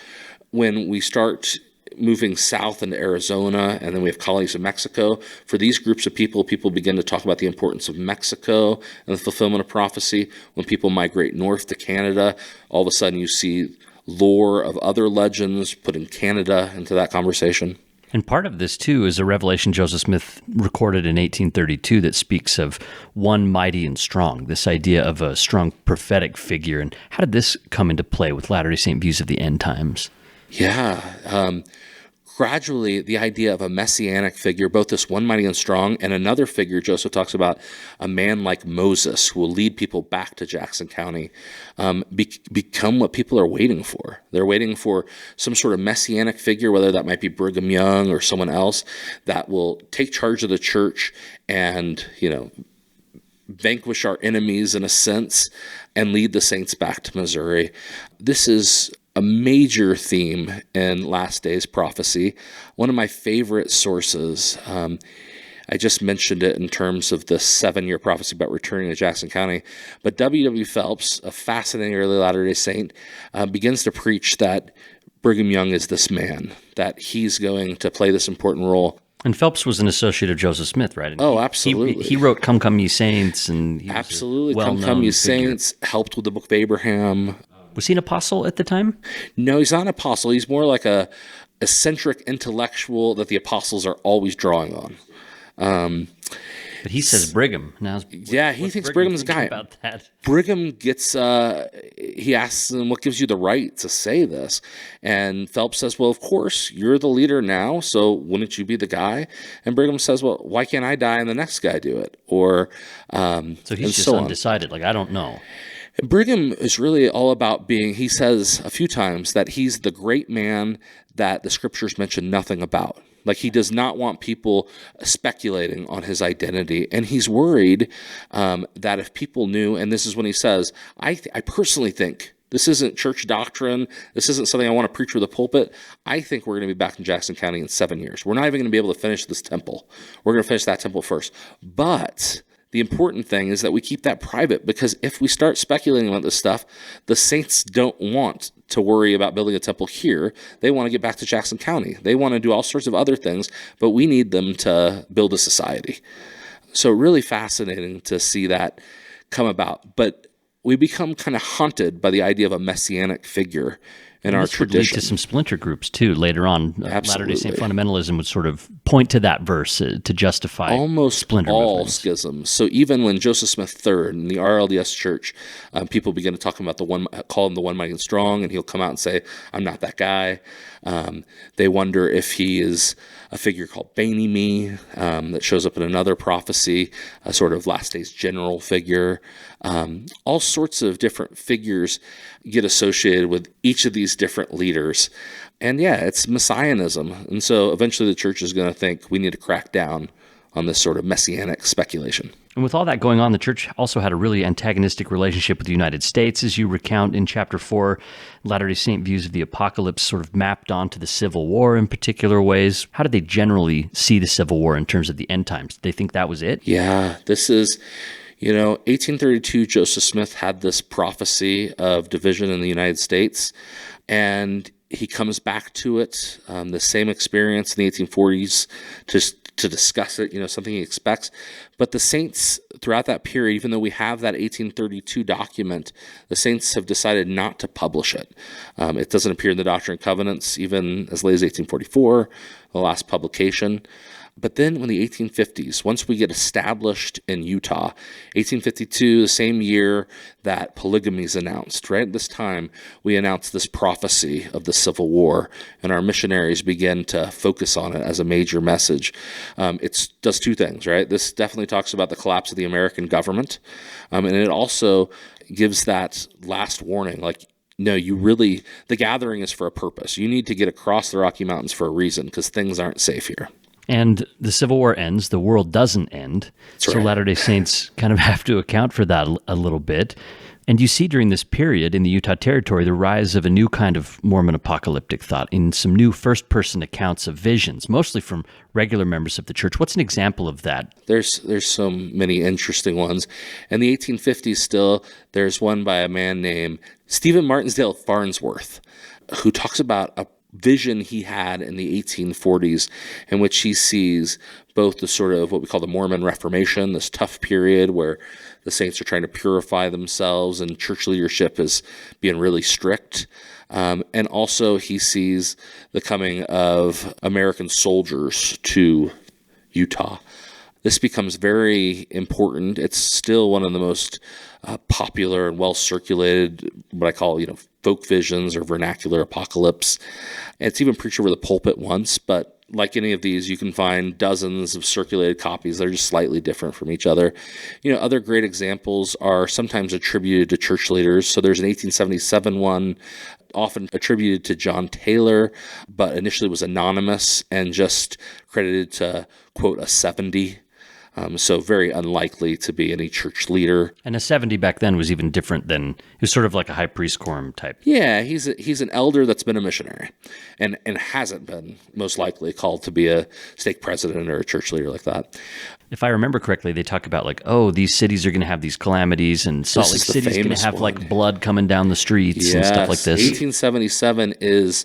When we start moving south into Arizona, and then we have colonies in Mexico, for these groups of people begin to talk about the importance of Mexico and the fulfillment of prophecy. When people migrate north to Canada, all of a sudden you see lore of other legends putting Canada into that conversation. And part of this, too, is a revelation Joseph Smith recorded in 1832 that speaks of one mighty and strong, this idea of a strong prophetic figure. And how did this come into play with Latter-day Saint views of the end times? Yeah. Gradually, the idea of a messianic figure, both this one mighty and strong, and another figure, Joseph talks about a man like Moses who will lead people back to Jackson County, become what people are waiting for. They're waiting for some sort of messianic figure, whether that might be Brigham Young or someone else, that will take charge of the church and, vanquish our enemies in a sense and lead the saints back to Missouri. This is a major theme in Last Days prophecy. One of my favorite sources, I just mentioned it in terms of the 7-year prophecy about returning to Jackson County, but W.W. Phelps, a fascinating early Latter-day Saint, begins to preach that Brigham Young is this man, that he's going to play this important role. And Phelps was an associate of Joseph Smith, right? And absolutely. He wrote Come, Come, Ye Saints. And he absolutely. Was Come, Come, Ye Saints, helped with the Book of Abraham. Was he an apostle at the time? No, he's not an apostle. He's more like a eccentric intellectual that the apostles are always drawing on. But he says Brigham. Now, he thinks Brigham's the guy. About that? Brigham gets, he asks him, what gives you the right to say this? And Phelps says, well, of course, you're the leader now, so wouldn't you be the guy? And Brigham says, well, why can't I die and the next guy do it? Or so he's just undecided, like, I don't know. Brigham is really all about he says a few times that he's the great man that the scriptures mention nothing about. Like, he does not want people speculating on his identity. And he's worried that if people knew, and this is when he says, I personally think, this isn't church doctrine, this isn't something I want to preach with a pulpit, I think we're going to be back in Jackson County in 7 years. We're not even going to be able to finish this temple. We're going to finish that temple first. But the important thing is that we keep that private, because if we start speculating about this stuff, the saints don't want to worry about building a temple here. They want to get back to Jackson County. They want to do all sorts of other things, but we need them to build a society. So really fascinating to see that come about. But we become kind of haunted by the idea of a messianic figure in our this would lead tradition. to some splinter groups too later on. Latter-day Saint fundamentalism would sort of point to that verse to justify almost splinter all movements. schisms. So even when Joseph Smith III in the RLDS Church, people begin to talk about call him the one mighty and strong, and he'll come out and say, "I'm not that guy." They wonder if he is a figure called Bani-Me that shows up in another prophecy, a sort of last days general figure. All sorts of different figures get associated with each of these different leaders. And yeah, it's Messianism. And so eventually the church is going to think we need to crack down on this sort of messianic speculation. And with all that going on, the church also had a really antagonistic relationship with the United States, as you recount in chapter 4. Latter-day Saint views of the apocalypse sort of mapped onto the Civil War in particular ways. How did they generally see the Civil War in terms of the end times? Did they think that was it? Yeah, this is, 1832, Joseph Smith had this prophecy of division in the United States, and he comes back to it, the same experience in the 1840s to discuss it, something he expects. But the saints throughout that period, even though we have that 1832 document, the saints have decided not to publish it. It doesn't appear in the Doctrine and Covenants, even as late as 1844, the last publication. But then when the 1850s, once we get established in Utah, 1852, the same year that polygamy is announced, right at this time, we announce this prophecy of the Civil War, and our missionaries begin to focus on it as a major message. It does two things, right? This definitely talks about the collapse of the American government, and it also gives that last warning, like, no, the gathering is for a purpose. You need to get across the Rocky Mountains for a reason, because things aren't safe here. And the Civil War ends, the world doesn't end. That's so right. Latter-day Saints kind of have to account for that a little bit. And you see during this period in the Utah Territory the rise of a new kind of Mormon apocalyptic thought in some new first-person accounts of visions, mostly from regular members of the church. What's an example of that? There's so many interesting ones. In the 1850s still, there's one by a man named Stephen Martinsdale Farnsworth, who talks about a vision he had in the 1840s in which he sees both the sort of what we call the Mormon Reformation, this tough period where the saints are trying to purify themselves and church leadership is being really strict. And also he sees the coming of American soldiers to Utah. This becomes very important. It's still one of the most popular and well-circulated, what I call, folk visions or vernacular apocalypse. And it's even preached over the pulpit once, but like any of these, you can find dozens of circulated copies that are just slightly different from each other. Other great examples are sometimes attributed to church leaders. So there's an 1877 one, often attributed to John Taylor, but initially was anonymous and just credited to, quote, a 70. So very unlikely to be any church leader. And a 70 back then was even different than, it was sort of like a high priest quorum type. Yeah, he's an elder that's been a missionary and hasn't been most likely called to be a stake president or a church leader like that. If I remember correctly, they talk about these cities are going to have these calamities and Salt Lake City's going to have blood coming down the streets and stuff like this. 1877 is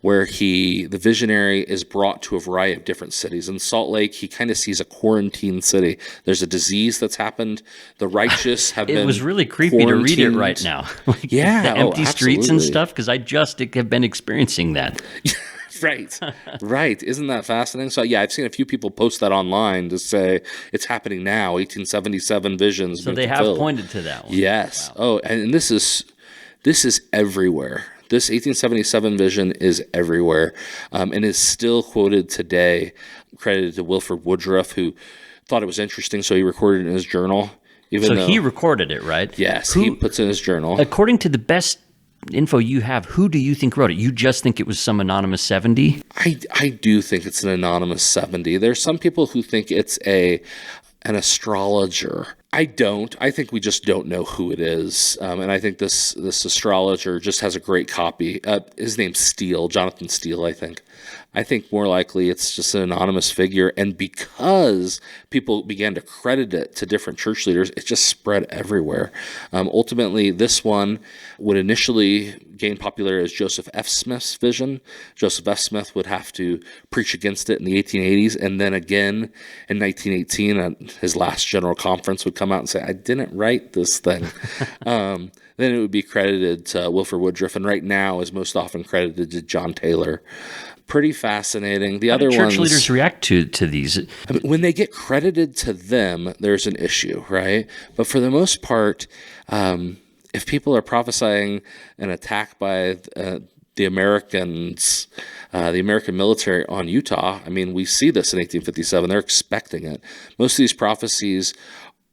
where the visionary is brought to a variety of different cities. In Salt Lake, he kind of sees a quarantine city. There's a disease that's happened. The righteous have been It was really creepy to read it right now. The empty streets and stuff, because I just have been experiencing that. Right. Isn't that fascinating? So yeah, I've seen a few people post that online to say it's happening now, 1877 visions. So they have pointed to that one. Yes. Wow. Oh, and this is everywhere. This 1877 vision is everywhere, and is still quoted today, credited to Wilford Woodruff, who thought it was interesting, so he recorded it in his journal. He recorded it, right? Yes, he puts it in his journal. According to the best info you have, who do you think wrote it? You just think it was some anonymous 70? I do think it's an anonymous 70. There's some people who think it's an astrologer. I don't. I think we just don't know who it is. And I think this astrologer just has a great copy. His name's Steele, Jonathan Steele, I think. I think more likely it's just an anonymous figure. And because people began to credit it to different church leaders, it just spread everywhere. Ultimately, this one would initially gain popularity as Joseph F. Smith's vision. Joseph F. Smith would have to preach against it in the 1880s. And then again in 1918 at his last general conference would come out and say, I didn't write this thing. then it would be credited to Wilford Woodruff, and right now is most often credited to John Taylor. Pretty fascinating. The other church ones, leaders react to these. I mean, when they get credited to them, there's an issue, right? But for the most part, if people are prophesying an attack by the Americans, the American military on Utah, I mean, we see this in 1857. They're expecting it. Most of these prophecies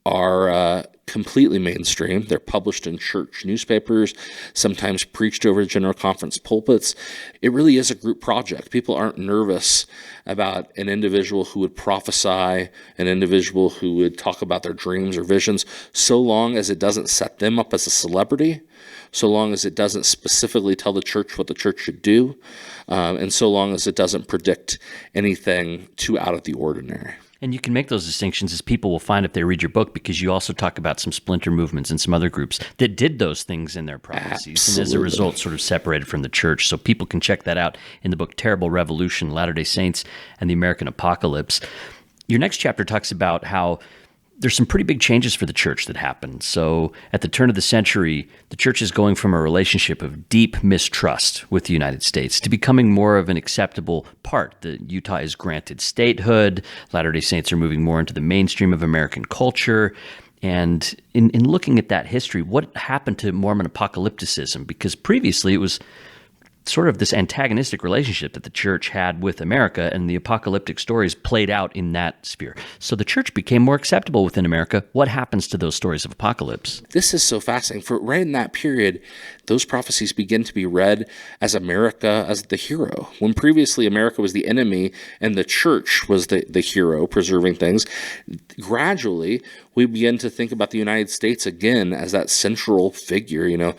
are completely mainstream. They're published in church newspapers, sometimes preached over general conference pulpits. It really is a group project. People aren't nervous about an individual who would prophesy, an individual who would talk about their dreams or visions, so long as it doesn't set them up as a celebrity, so long as it doesn't specifically tell the church what the church should do, and so long as it doesn't predict anything too out of the ordinary. And you can make those distinctions, as people will find if they read your book, because you also talk about some splinter movements and some other groups that did those things in their prophecies. Absolutely. And as a result, sort of separated from the church. So people can check that out in the book Terrible Revolution, Latter-day Saints and the American Apocalypse. Your next chapter talks about how there's some pretty big changes for the church that happened. So at the turn of the century, the church is going from a relationship of deep mistrust with the United States to becoming more of an acceptable part. Utah is granted statehood. Latter-day Saints are moving more into the mainstream of American culture. And in looking at that history, what happened to Mormon apocalypticism? Because previously it was sort of this antagonistic relationship that the church had with America, and the apocalyptic stories played out in that sphere. So the church became more acceptable within America. What happens to those stories of apocalypse? This is so fascinating. For right in that period, those prophecies begin to be read as America as the hero. When previously America was the enemy and the church was the hero preserving things, gradually we begin to think about the United States again as that central figure.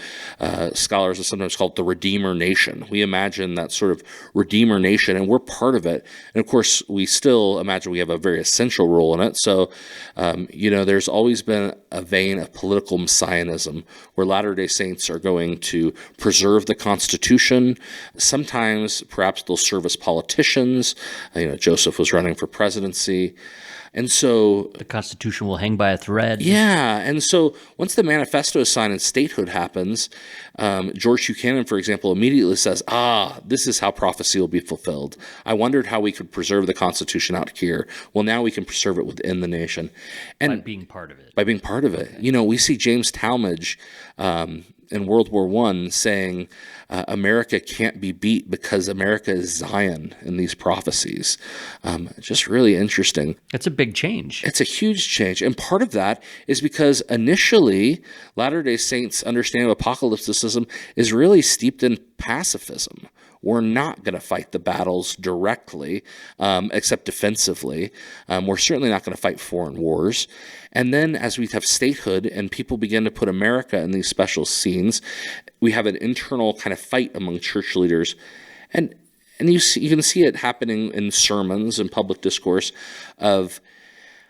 Scholars have sometimes called the Redeemer Nation. We imagine that sort of Redeemer Nation, and we're part of it. And of course, we still imagine we have a very essential role in it. So, there's always been a vein of political messianism where Latter-day Saints are going to preserve the Constitution. Sometimes, perhaps they'll serve as politicians. Joseph was running for presidency. And so the Constitution will hang by a thread. Yeah. And so once the manifesto is signed and statehood happens, George Buchanan, for example, immediately says, this is how prophecy will be fulfilled. I wondered how we could preserve the Constitution out here. Well, now we can preserve it within the nation. And by being part of it. By being part of it. We see James Talmage in World War I saying America can't be beat because America is Zion in these prophecies. Just really interesting. It's a big change. It's a huge change. And part of that is because initially Latter-day Saints' understanding of apocalypticism is really steeped in pacifism. We're not going to fight the battles directly, except defensively. We're certainly not going to fight foreign wars. And then as we have statehood and people begin to put America in these special scenes, we have an internal kind of fight among church leaders. And you can see it happening in sermons and public discourse of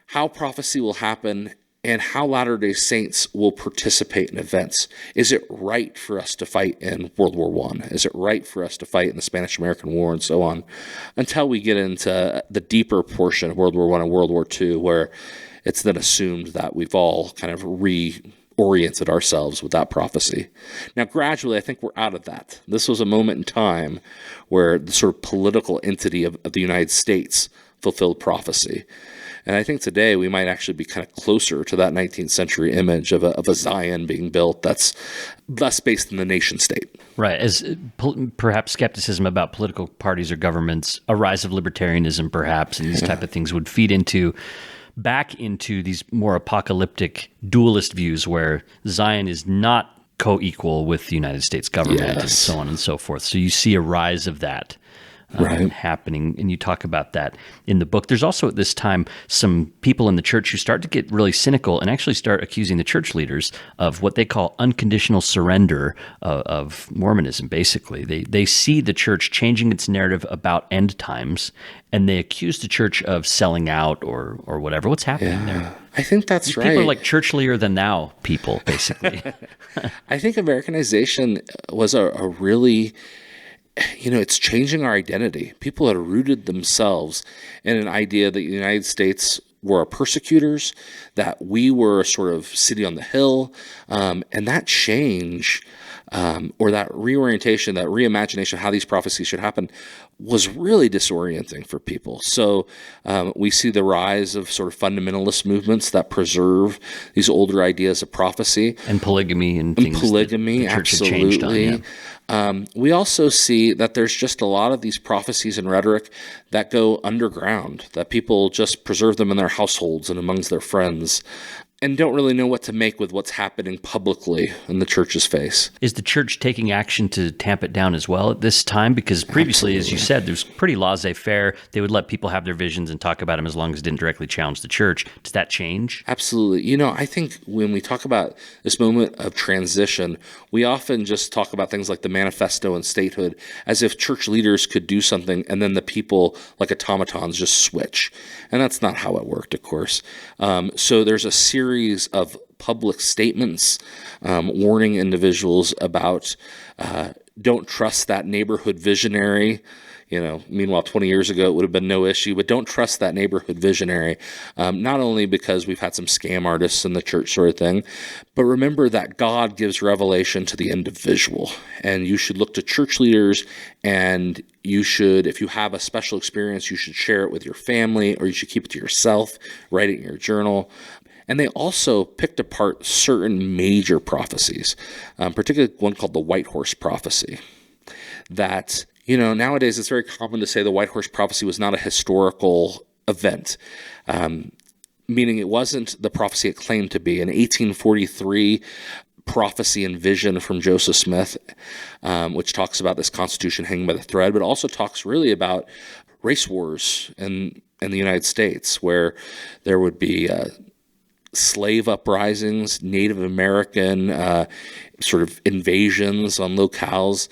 how prophecy will happen and how Latter-day Saints will participate in events. Is it right for us to fight in World War I? Is it right for us to fight in the Spanish-American War and so on? Until we get into the deeper portion of World War I and World War II, where it's then assumed that we've all kind of reoriented ourselves with that prophecy. Now, gradually, I think we're out of that. This was a moment in time where the sort of political entity of the United States fulfilled prophecy. And I think today we might actually be kind of closer to that 19th century image of a Zion being built that's less based in the nation state. Right. As perhaps skepticism about political parties or governments, a rise of libertarianism perhaps, and these type of things would feed back into these more apocalyptic dualist views where Zion is not co-equal with the United States government and so on and so forth. So you see a rise of that. Happening, and you talk about that in the book. There's also at this time some people in the church who start to get really cynical and actually start accusing the church leaders of what they call unconditional surrender of Mormonism, basically. They see the church changing its narrative about end times, and they accuse the church of selling out or whatever. What's happening there? I think that's These right. People are like churchlier than thou people, basically. I think Americanization was a really... it's changing our identity. People had rooted themselves in an idea that the United States were our persecutors, that we were a sort of city on the hill, and that change, or that reorientation, that reimagination of how these prophecies should happen was really disorienting for people. So we see the rise of sort of fundamentalist movements that preserve these older ideas of prophecy. And polygamy and things. Polygamy, the church had changed absolutely. on, yeah. We also see that there's just a lot of these prophecies and rhetoric that go underground, that people just preserve them in their households and amongst their friends, and don't really know what to make with what's happening publicly in the church's face. Is the church taking action to tamp it down as well at this time? Because previously, as you said, there's pretty laissez-faire. They would let people have their visions and talk about them as long as it didn't directly challenge the church. Does that change? Absolutely. I think when we talk about this moment of transition, we often just talk about things like the manifesto and statehood as if church leaders could do something and then the people, like automatons, just switch. And that's not how it worked, of course. So there's a series of public statements warning individuals about don't trust that neighborhood visionary. Meanwhile, 20 years ago, it would have been no issue, but don't trust that neighborhood visionary. Not only because we've had some scam artists in the church sort of thing, but remember that God gives revelation to the individual, and you should look to church leaders, and you should, if you have a special experience, you should share it with your family, or you should keep it to yourself, write it in your journal. And they also picked apart certain major prophecies, particularly one called the White Horse Prophecy, that nowadays it's very common to say the White Horse Prophecy was not a historical event, meaning it wasn't the prophecy it claimed to be. An 1843 prophecy and vision from Joseph Smith, which talks about this Constitution hanging by the thread, but also talks really about race wars in the United States, where there would be slave uprisings, Native American sort of invasions on locales,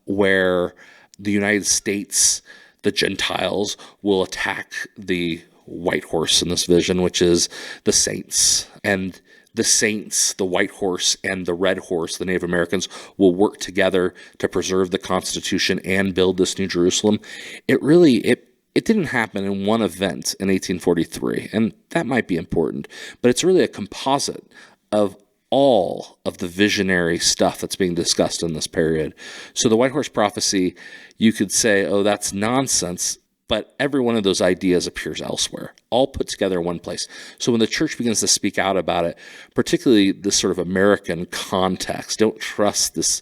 where the United States, the Gentiles, will attack the white horse in this vision, which is the saints. And the saints, the white horse and the red horse, the Native Americans, will work together to preserve the Constitution and build this New Jerusalem. It didn't happen in one event in 1843, and that might be important, but it's really a composite of all of the visionary stuff that's being discussed in this period. So the White Horse Prophecy, you could say, oh, that's nonsense, but every one of those ideas appears elsewhere, all put together in one place. So when the church begins to speak out about it, particularly this sort of American context, don't trust this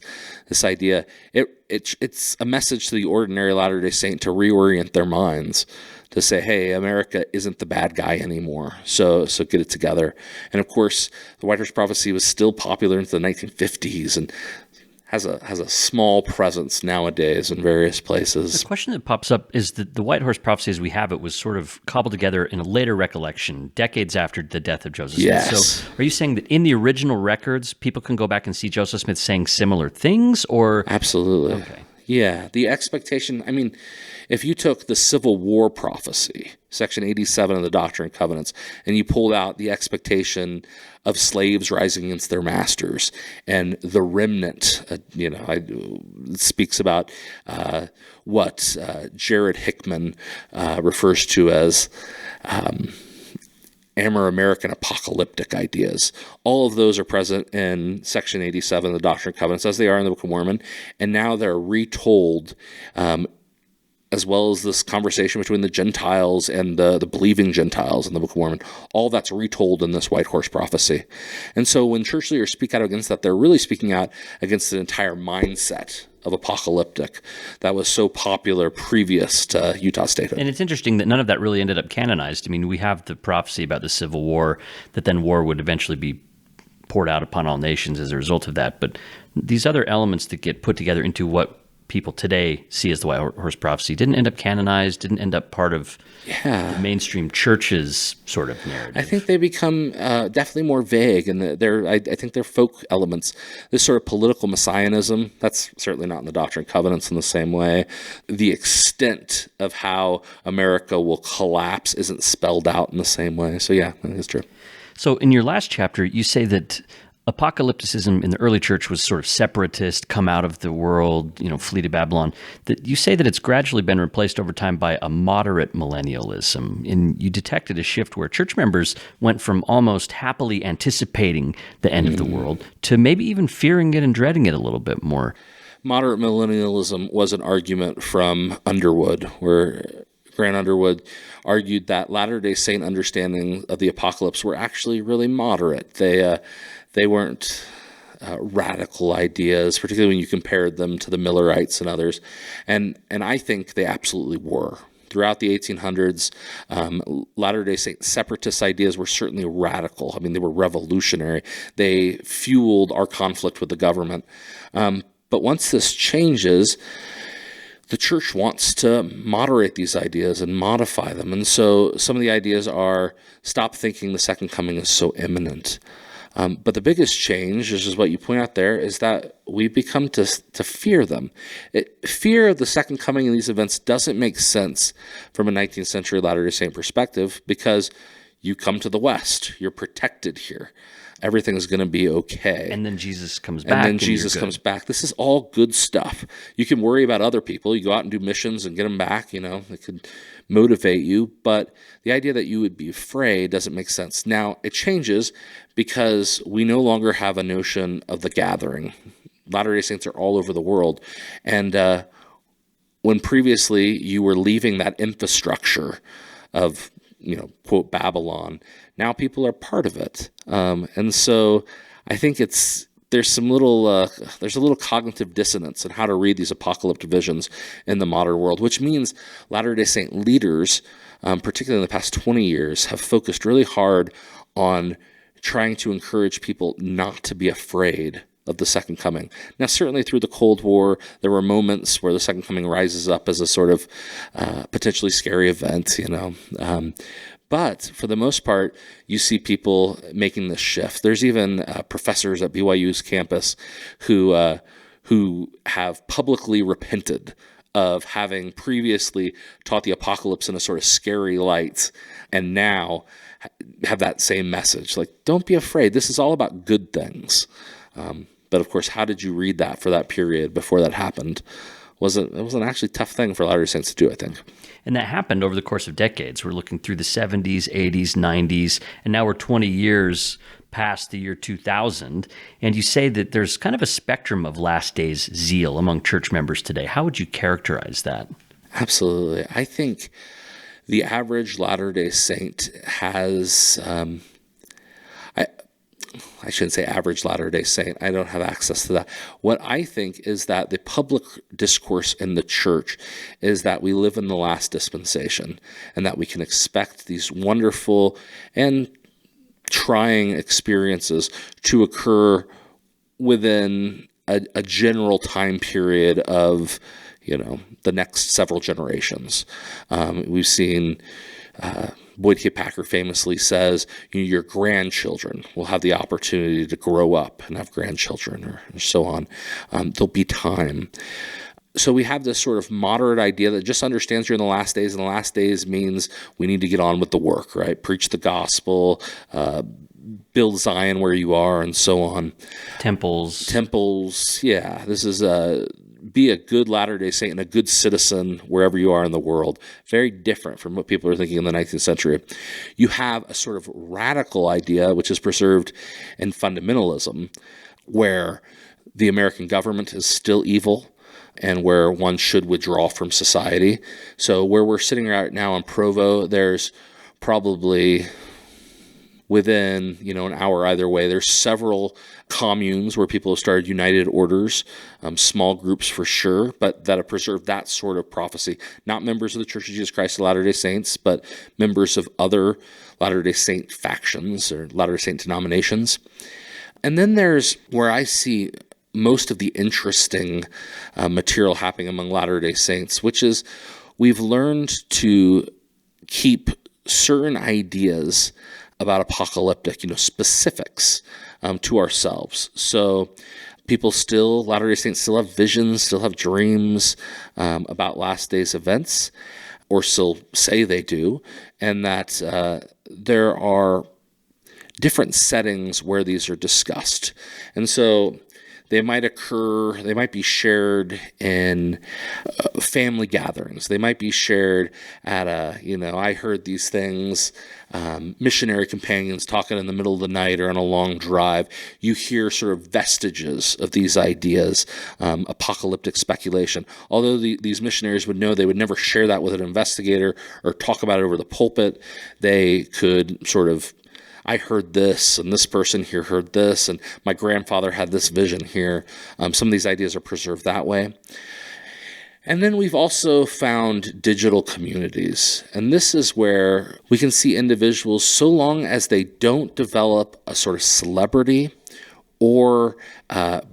idea, it's a message to the ordinary Latter-day Saint to reorient their minds, to say, hey, America isn't the bad guy anymore, so get it together. And of course, the White Horse Prophecy was still popular into the 1950s and has a small presence nowadays in various places. The question that pops up is that the White Horse Prophecy as we have it was sort of cobbled together in a later recollection, decades after the death of Joseph Smith. Yes. So are you saying that in the original records, people can go back and see Joseph Smith saying similar things, or? Absolutely. Okay. Yeah, the expectation, if you took the Civil War prophecy, section 87 of the Doctrine and Covenants, and you pulled out the expectation of slaves rising against their masters and the remnant, it speaks about what Jared Hickman refers to as American apocalyptic ideas. All of those are present in section 87 of the Doctrine and Covenants, as they are in the Book of Mormon, and now they're retold, as well as this conversation between the Gentiles and the believing Gentiles in the Book of Mormon. All that's retold in this White Horse Prophecy. And so when church leaders speak out against that, they're really speaking out against an entire mindset of apocalyptic that was so popular previous to Utah statehood. And it's interesting that none of that really ended up canonized. We have the prophecy about the Civil War, that then war would eventually be poured out upon all nations as a result of that. But these other elements that get put together into what people today see as the White Horse Prophecy didn't end up canonized, didn't end up part of the mainstream church's sort of narrative. I think they become definitely more vague, and I think they're folk elements. This sort of political messianism, that's certainly not in the Doctrine and Covenants in the same way. The extent of how America will collapse isn't spelled out in the same way. So yeah, I think it's true. So in your last chapter, you say that apocalypticism in the early church was sort of separatist, come out of the world, flee to Babylon. That you say that it's gradually been replaced over time by a moderate millennialism. And you detected a shift where church members went from almost happily anticipating the end of the world to maybe even fearing it and dreading it a little bit more. Moderate millennialism was an argument from Underwood, where Grant Underwood argued that Latter-day Saint understanding of the apocalypse were actually really moderate. They weren't radical ideas, particularly when you compared them to the Millerites and others. And I think they absolutely were. Throughout the 1800s, Latter-day Saint separatist ideas were certainly radical. I mean, they were revolutionary. They fueled our conflict with the government. But once this changes, the church wants to moderate these ideas and modify them. And so some of the ideas are stop thinking the second coming is so imminent. But the biggest change, which is what you point out there, is that we become to fear them. Fear of the second coming in these events doesn't make sense from a 19th century Latter-day Saint perspective because you come to the West. You're protected here. Everything's going to be okay. And then Jesus comes back. This is all good stuff. You can worry about other people. You go out and do missions and get them back. It could motivate you. But the idea that you would be afraid doesn't make sense. Now, it changes because we no longer have a notion of the gathering. Latter-day Saints are all over the world. And when previously you were leaving that infrastructure of quote, Babylon, now people are part of it. And so I think there's a little cognitive dissonance in how to read these apocalyptic visions in the modern world, which means Latter-day Saint leaders, particularly in the past 20 years, have focused really hard on trying to encourage people not to be afraid of the second coming. Now, certainly through the Cold War, there were moments where the second coming rises up as a sort of potentially scary event, but for the most part, you see people making this shift. There's even professors at BYU's campus who have publicly repented of having previously taught the apocalypse in a sort of scary light, and now have that same message. Like, don't be afraid. This is all about good things. But of course, how did you read that for that period before that happened? It was an actually tough thing for Latter-day Saints to do, I think. And that happened over the course of decades. We're looking through the 70s, 80s, 90s, and now we're 20 years past the year 2000. And you say that there's kind of a spectrum of last days zeal among church members today. How would you characterize that? Absolutely. I think the average Latter-day Saint has... I shouldn't say average Latter-day Saint. I don't have access to that. What I think is that the public discourse in the church is that we live in the last dispensation and that we can expect these wonderful and trying experiences to occur within a general time period of, the next several generations. We've seen... Boyd K. Packer famously says, your grandchildren will have the opportunity to grow up and have grandchildren or so on. There'll be time. So we have this sort of moderate idea that just understands you're in the last days, and the last days means we need to get on with the work, right? Preach the gospel, build Zion where you are, and so on. Temples, yeah. This is be a good Latter-day Saint and a good citizen wherever you are in the world. Very different from what people are thinking in the 19th century. You have a sort of radical idea, which is preserved in fundamentalism, where the American government is still evil and where one should withdraw from society. So where we're sitting right now in Provo, there's probably within an hour either way, there's several communes where people have started united orders, small groups for sure, but that have preserved that sort of prophecy. Not members of the Church of Jesus Christ of Latter-day Saints, but members of other Latter-day Saint factions or Latter-day Saint denominations. And then there's where I see most of the interesting material happening among Latter-day Saints, which is we've learned to keep certain ideas about apocalyptic, specifics to ourselves. So people still, Latter-day Saints still have visions, still have dreams about last days events, or still say they do, and that there are different settings where these are discussed. And so they might be shared in family gatherings. They might be shared at I heard these things, missionary companions talking in the middle of the night or on a long drive. You hear sort of vestiges of these ideas, apocalyptic speculation. Although these missionaries would know they would never share that with an investigator or talk about it over the pulpit, they could sort of, I heard this, and this person here heard this, and my grandfather had this vision here. Some of these ideas are preserved that way. And then we've also found digital communities. And this is where we can see individuals, so long as they don't develop a sort of celebrity or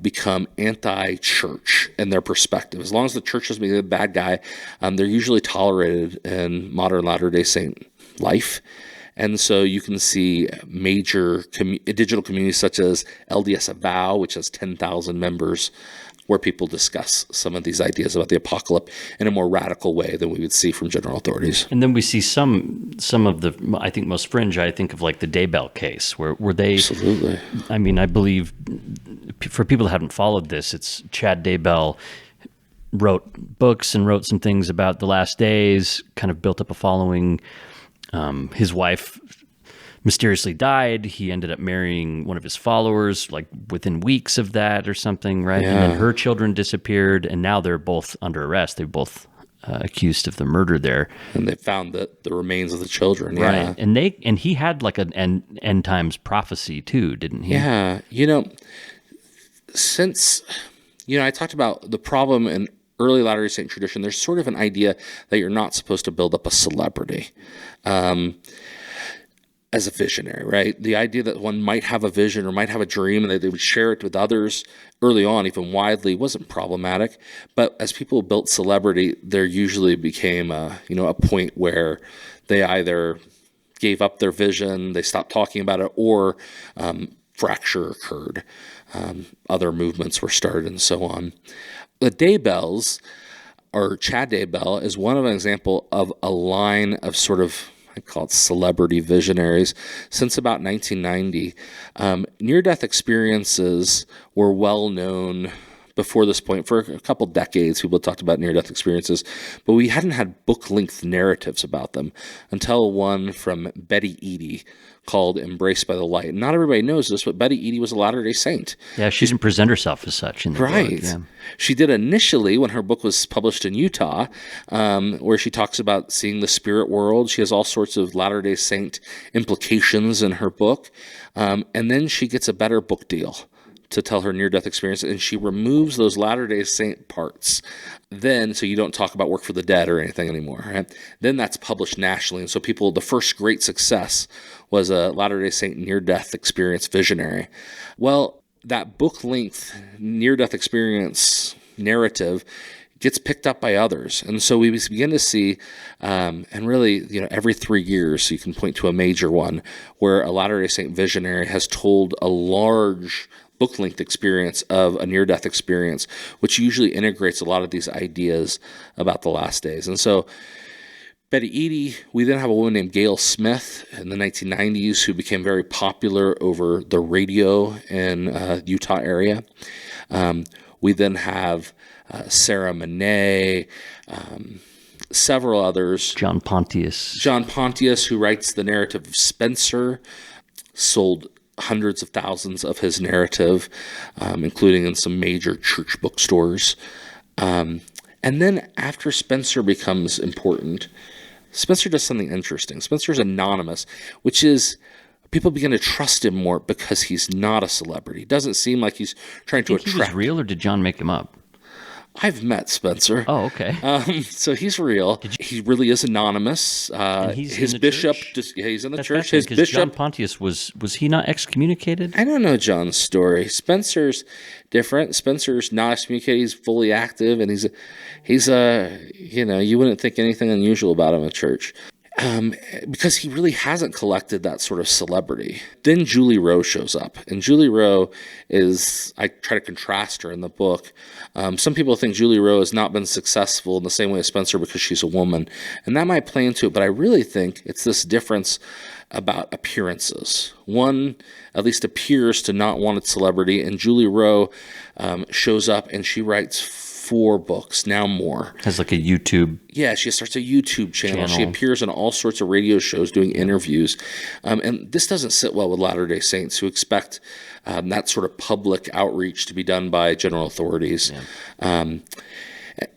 become anti-church in their perspective. As long as the church doesn't be the bad guy, they're usually tolerated in modern Latter-day Saint life. And so you can see major digital communities such as LDS Avow, which has 10,000 members, where people discuss some of these ideas about the apocalypse in a more radical way than we would see from general authorities. And then we see some of the, I think most fringe, I think of like the Daybell case, where they... Absolutely. I mean, I believe, for people that haven't followed this, it's Chad Daybell wrote books and wrote some things about the last days, kind of built up a following. His wife mysteriously died. He ended up marrying one of his followers, like within weeks of that or something, right? Yeah. And then her children disappeared, and now they're both under arrest. They're both accused of the murder there. And they found the remains of the children, right? And he had like an end times prophecy too, didn't he? Yeah, since I talked about the problem in early Latter-day Saint tradition, there's sort of an idea that you're not supposed to build up a celebrity as a visionary, right? The idea that one might have a vision or might have a dream and that they would share it with others early on, even widely, wasn't problematic. But as people built celebrity, there usually became a point where they either gave up their vision, they stopped talking about it, or fracture occurred. Other movements were started and so on. The Daybells, or Chad Daybell, is one of an example of a line of sort of, I call it celebrity visionaries. Since about 1990, near-death experiences were well known before this point. For a couple decades, people talked about near-death experiences, but we hadn't had book-length narratives about them until one from Betty Eady called Embraced by the Light. Not everybody knows this, but Betty Eady was a Latter-day Saint. Yeah, she didn't present herself as such in the book. Yeah. She did initially when her book was published in Utah, where she talks about seeing the spirit world. She has all sorts of Latter-day Saint implications in her book. And then she gets a better book deal to tell her near-death experience, and she removes those Latter-day Saint parts. Then, so you don't talk about work for the dead or anything anymore, right? Then that's published nationally, and so the first great success was a Latter-day Saint near-death experience visionary. Well, that book-length near-death experience narrative gets picked up by others. And so we begin to see, and really, every 3 years, you can point to a major one, where a Latter-day Saint visionary has told a large book-length experience of a near-death experience, which usually integrates a lot of these ideas about the last days. And so Betty Eady, we then have a woman named Gail Smith in the 1990s who became very popular over the radio in the Utah area. We then have Sarah Monet, several others. John Pontius, who writes the narrative of Spencer, sold hundreds of thousands of his narrative, including in some major church bookstores. And then after Spencer becomes important, Spencer does something interesting. Spencer's anonymous, which is people begin to trust him more because he's not a celebrity. It doesn't seem like he's trying to attract. He was real, or did John make him up? I've met Spencer. Oh, okay. So he's real. He really is anonymous. His bishop, he's in the church. His bishop, John Pontius, was he not excommunicated? I don't know John's story. Spencer's different. Spencer's not excommunicated. He's fully active, and he's you wouldn't think anything unusual about him in church. because he really hasn't collected that sort of celebrity. Then Julie Rowe shows up, and Julie Rowe is, I try to contrast her in the book. Some people think Julie Rowe has not been successful in the same way as Spencer because she's a woman, and that might play into it, but I really think it's this difference about appearances. One at least appears to not want its celebrity, and Julie Rowe shows up and she writes 4 books, now more. Has like a YouTube. Yeah, she starts a YouTube channel. She appears on all sorts of radio shows doing interviews. And this doesn't sit well with Latter-day Saints who expect that sort of public outreach to be done by general authorities. Yeah.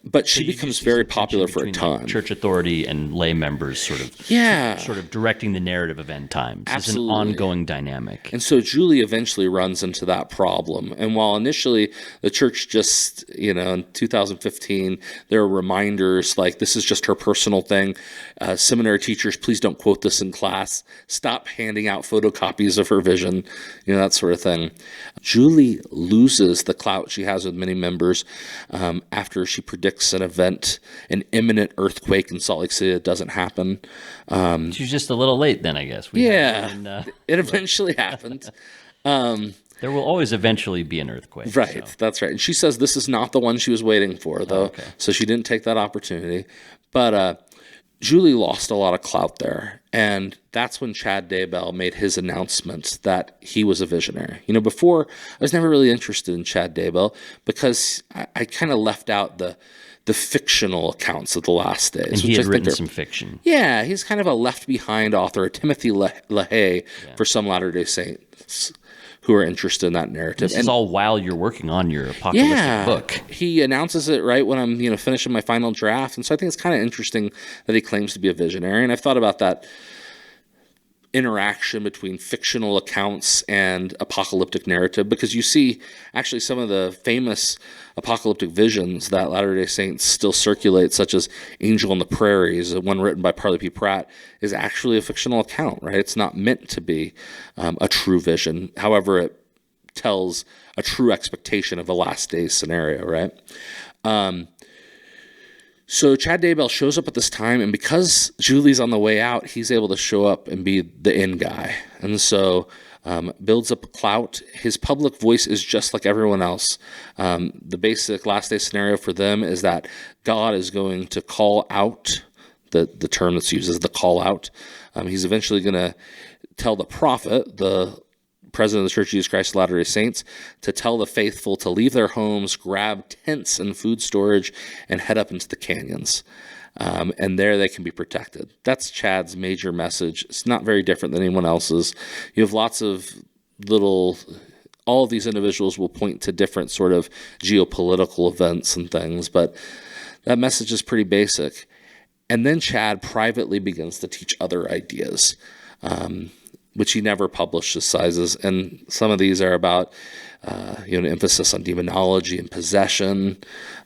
But she becomes very popular for a time. Church authority and lay members sort of directing the narrative of end times. Absolutely. It's an ongoing dynamic. And so Julie eventually runs into that problem. And while initially the church just, in 2015, there are reminders like this is just her personal thing. Seminary teachers, please don't quote this in class. Stop handing out photocopies of her vision, that sort of thing. Julie loses the clout she has with many members after she predicts an imminent earthquake in Salt Lake City that doesn't happen. She's just a little late then, I guess. It eventually happened. There will always eventually be an earthquake. Right, so. That's right. And she says this is not the one she was waiting for, though, so she didn't take that opportunity. But Julie lost a lot of clout there, and that's when Chad Daybell made his announcement that he was a visionary. Before, I was never really interested in Chad Daybell because I kind of left out the fictional accounts of the last days. And he had written some fiction. Yeah, he's kind of a left-behind author, Timothy LaHaye for some Latter-day Saints who are interested in that narrative. This is all while you're working on your apocalyptic book. He announces it right when I'm, finishing my final draft. And so I think it's kind of interesting that he claims to be a visionary. And I've thought about that interaction between fictional accounts and apocalyptic narrative because you see actually some of the famous apocalyptic visions that Latter-day Saints still circulate, such as Angel on the Prairies, one written by Parley P. Pratt, is actually a fictional account, right? It's not meant to be a true vision. However, it tells a true expectation of a last days scenario, right? So Chad Daybell shows up at this time, and because Julie's on the way out, he's able to show up and be the in guy. And so builds up clout. His public voice is just like everyone else. The basic last day scenario for them is that God is going to call out, the term that's used is the call out. He's eventually going to tell the prophet, the president of the Church of Jesus Christ of Latter-day Saints, to tell the faithful to leave their homes, grab tents and food storage, and head up into the canyons. And there they can be protected. That's Chad's major message. It's not very different than anyone else's. You have lots of all of these individuals will point to different sort of geopolitical events and things, but that message is pretty basic. And then Chad privately begins to teach other ideas, which he never publicizes. And some of these are about, an emphasis on demonology and possession.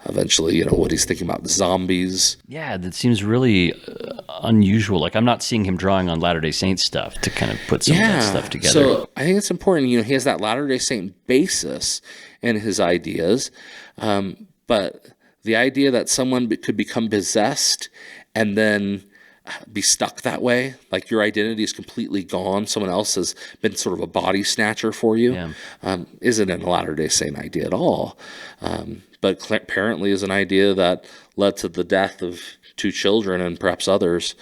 Eventually, what he's thinking about zombies. Yeah, that seems really unusual. Like, I'm not seeing him drawing on Latter-day Saint stuff to kind of put some of that stuff together. So I think it's important, he has that Latter-day Saint basis in his ideas. But the idea that someone could become possessed and then be stuck that way, like your identity is completely gone, someone else has been sort of a body snatcher for you, isn't a Latter-day Saint idea at all. But apparently is an idea that led to the death of 2 children and perhaps others.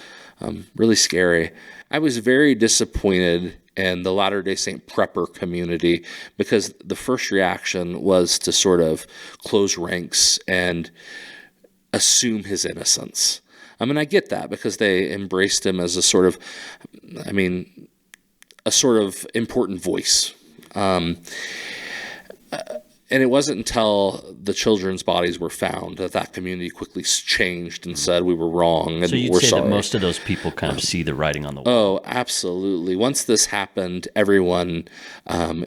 Really scary. I was very disappointed in the Latter-day Saint prepper community because the first reaction was to sort of close ranks and assume his innocence. I get that because they embraced him as a sort of important voice. And it wasn't until the children's bodies were found that community quickly changed and said we were wrong and so you'd we're say sorry. That most of those people kind of see the writing on the wall. Oh, absolutely. Once this happened, everyone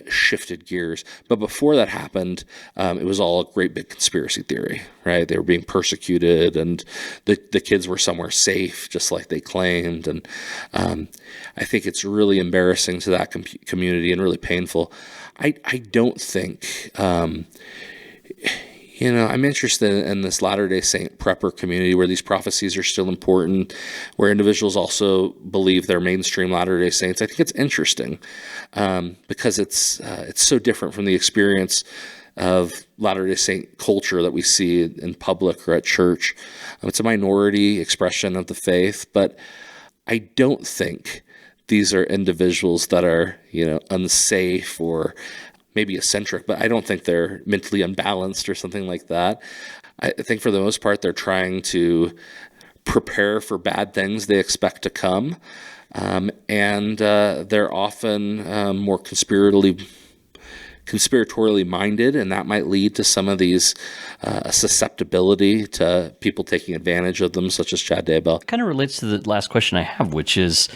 shifted gears. But before that happened, it was all a great big conspiracy theory, right? They were being persecuted and the kids were somewhere safe, just like they claimed. And I think it's really embarrassing to that community and really painful. I don't think, I'm interested in this Latter-day Saint prepper community where these prophecies are still important, where individuals also believe they're mainstream Latter-day Saints. I think it's interesting because it's so different from the experience of Latter-day Saint culture that we see in public or at church. It's a minority expression of the faith, but I don't think these are individuals that are, unsafe or maybe eccentric, but I don't think they're mentally unbalanced or something like that. I think for the most part, they're trying to prepare for bad things they expect to come. And they're often more conspiratorially minded, and that might lead to some of these susceptibility to people taking advantage of them, such as Chad Daybell. Kind of relates to the last question I have, which is,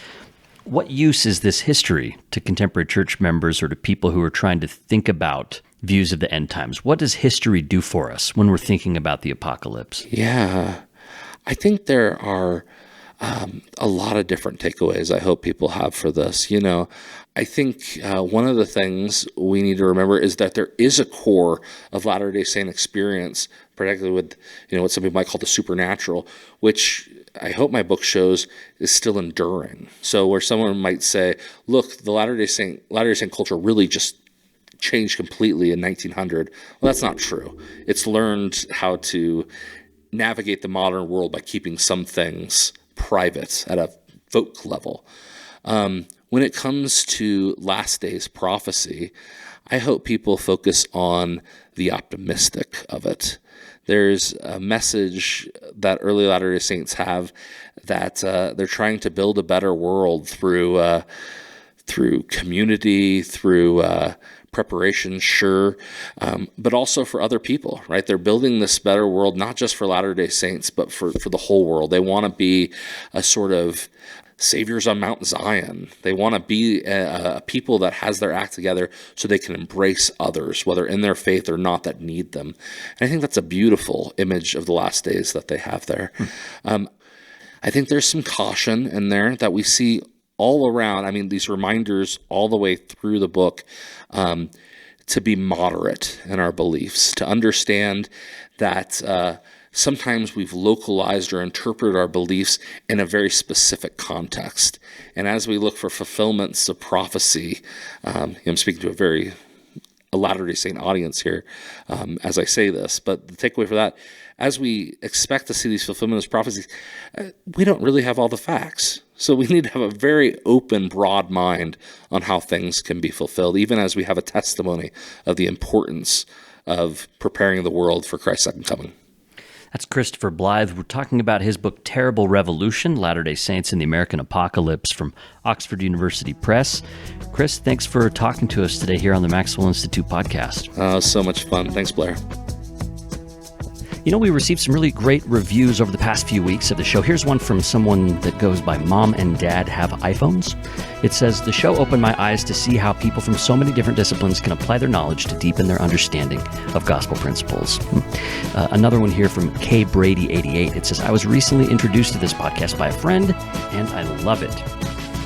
what use is this history to contemporary church members or to people who are trying to think about views of the end times? What does history do for us when we're thinking about the apocalypse? Yeah, I think there are a lot of different takeaways I hope people have for this. I think one of the things we need to remember is that there is a core of Latter-day Saint experience, particularly with what some people might call the supernatural, which I hope my book shows is still enduring. So where someone might say, look, the Latter-day Saint culture really just changed completely in 1900. Well, that's not true. It's learned how to navigate the modern world by keeping some things private at a folk level. When it comes to last days prophecy, I hope people focus on the optimistic of it. There's a message that early Latter-day Saints have that they're trying to build a better world through community, through preparation, sure, but also for other people, right? They're building this better world, not just for Latter-day Saints, but for the whole world. They want to be a sort of saviors on Mount Zion. They want to be a people that has their act together so they can embrace others, whether in their faith or not, that need them. And I think that's a beautiful image of the last days that they have there. I think there's some caution in there that we see all around. I mean, these reminders all the way through the book to be moderate in our beliefs, to understand that sometimes we've localized or interpreted our beliefs in a very specific context. And as we look for fulfillments of prophecy, I'm speaking to a Latter-day Saint audience here as I say this, but the takeaway for that, as we expect to see these fulfillments of prophecies, we don't really have all the facts. So we need to have a very open, broad mind on how things can be fulfilled, even as we have a testimony of the importance of preparing the world for Christ's second coming. That's Christopher Blythe. We're talking about his book, Terrible Revolution, Latter-day Saints and the American Apocalypse, from Oxford University Press. Chris, thanks for talking to us today here on the Maxwell Institute podcast. Oh, so much fun. Thanks, Blair. We received some really great reviews over the past few weeks of the show. Here's one from someone that goes by Mom and Dad Have iPhones. It says, the show opened my eyes to see how people from so many different disciplines can apply their knowledge to deepen their understanding of gospel principles. Another one here from K Brady 88. It says, I was recently introduced to this podcast by a friend, and I love it.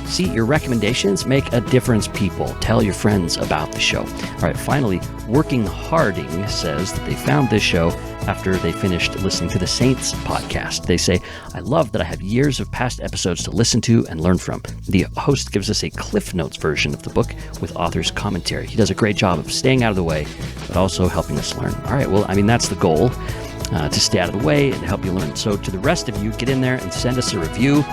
See, your recommendations make a difference, people. Tell your friends about the show. All right, finally, Working Harding says that they found this show after they finished listening to the Saints podcast. They say, I love that I have years of past episodes to listen to and learn from. The host gives us a Cliff Notes version of the book with author's commentary. He does a great job of staying out of the way, but also helping us learn. All right, well, that's the goal, to stay out of the way and help you learn. So to the rest of you, get in there and send us a review.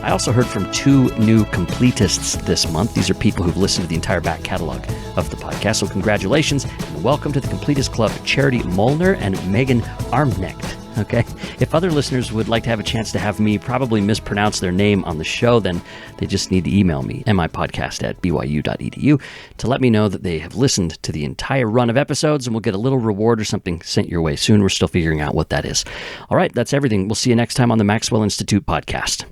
I also heard from 2 new completists this month. These are people who've listened to the entire back catalog of the podcast. So congratulations and welcome to the Completist Club, Charity Molnar and Megan Armknecht. Okay. If other listeners would like to have a chance to have me probably mispronounce their name on the show, then they just need to email me, MIPodcast@byu.edu, to let me know that they have listened to the entire run of episodes, and we'll get a little reward or something sent your way soon. We're still figuring out what that is. All right. That's everything. We'll see you next time on the Maxwell Institute podcast.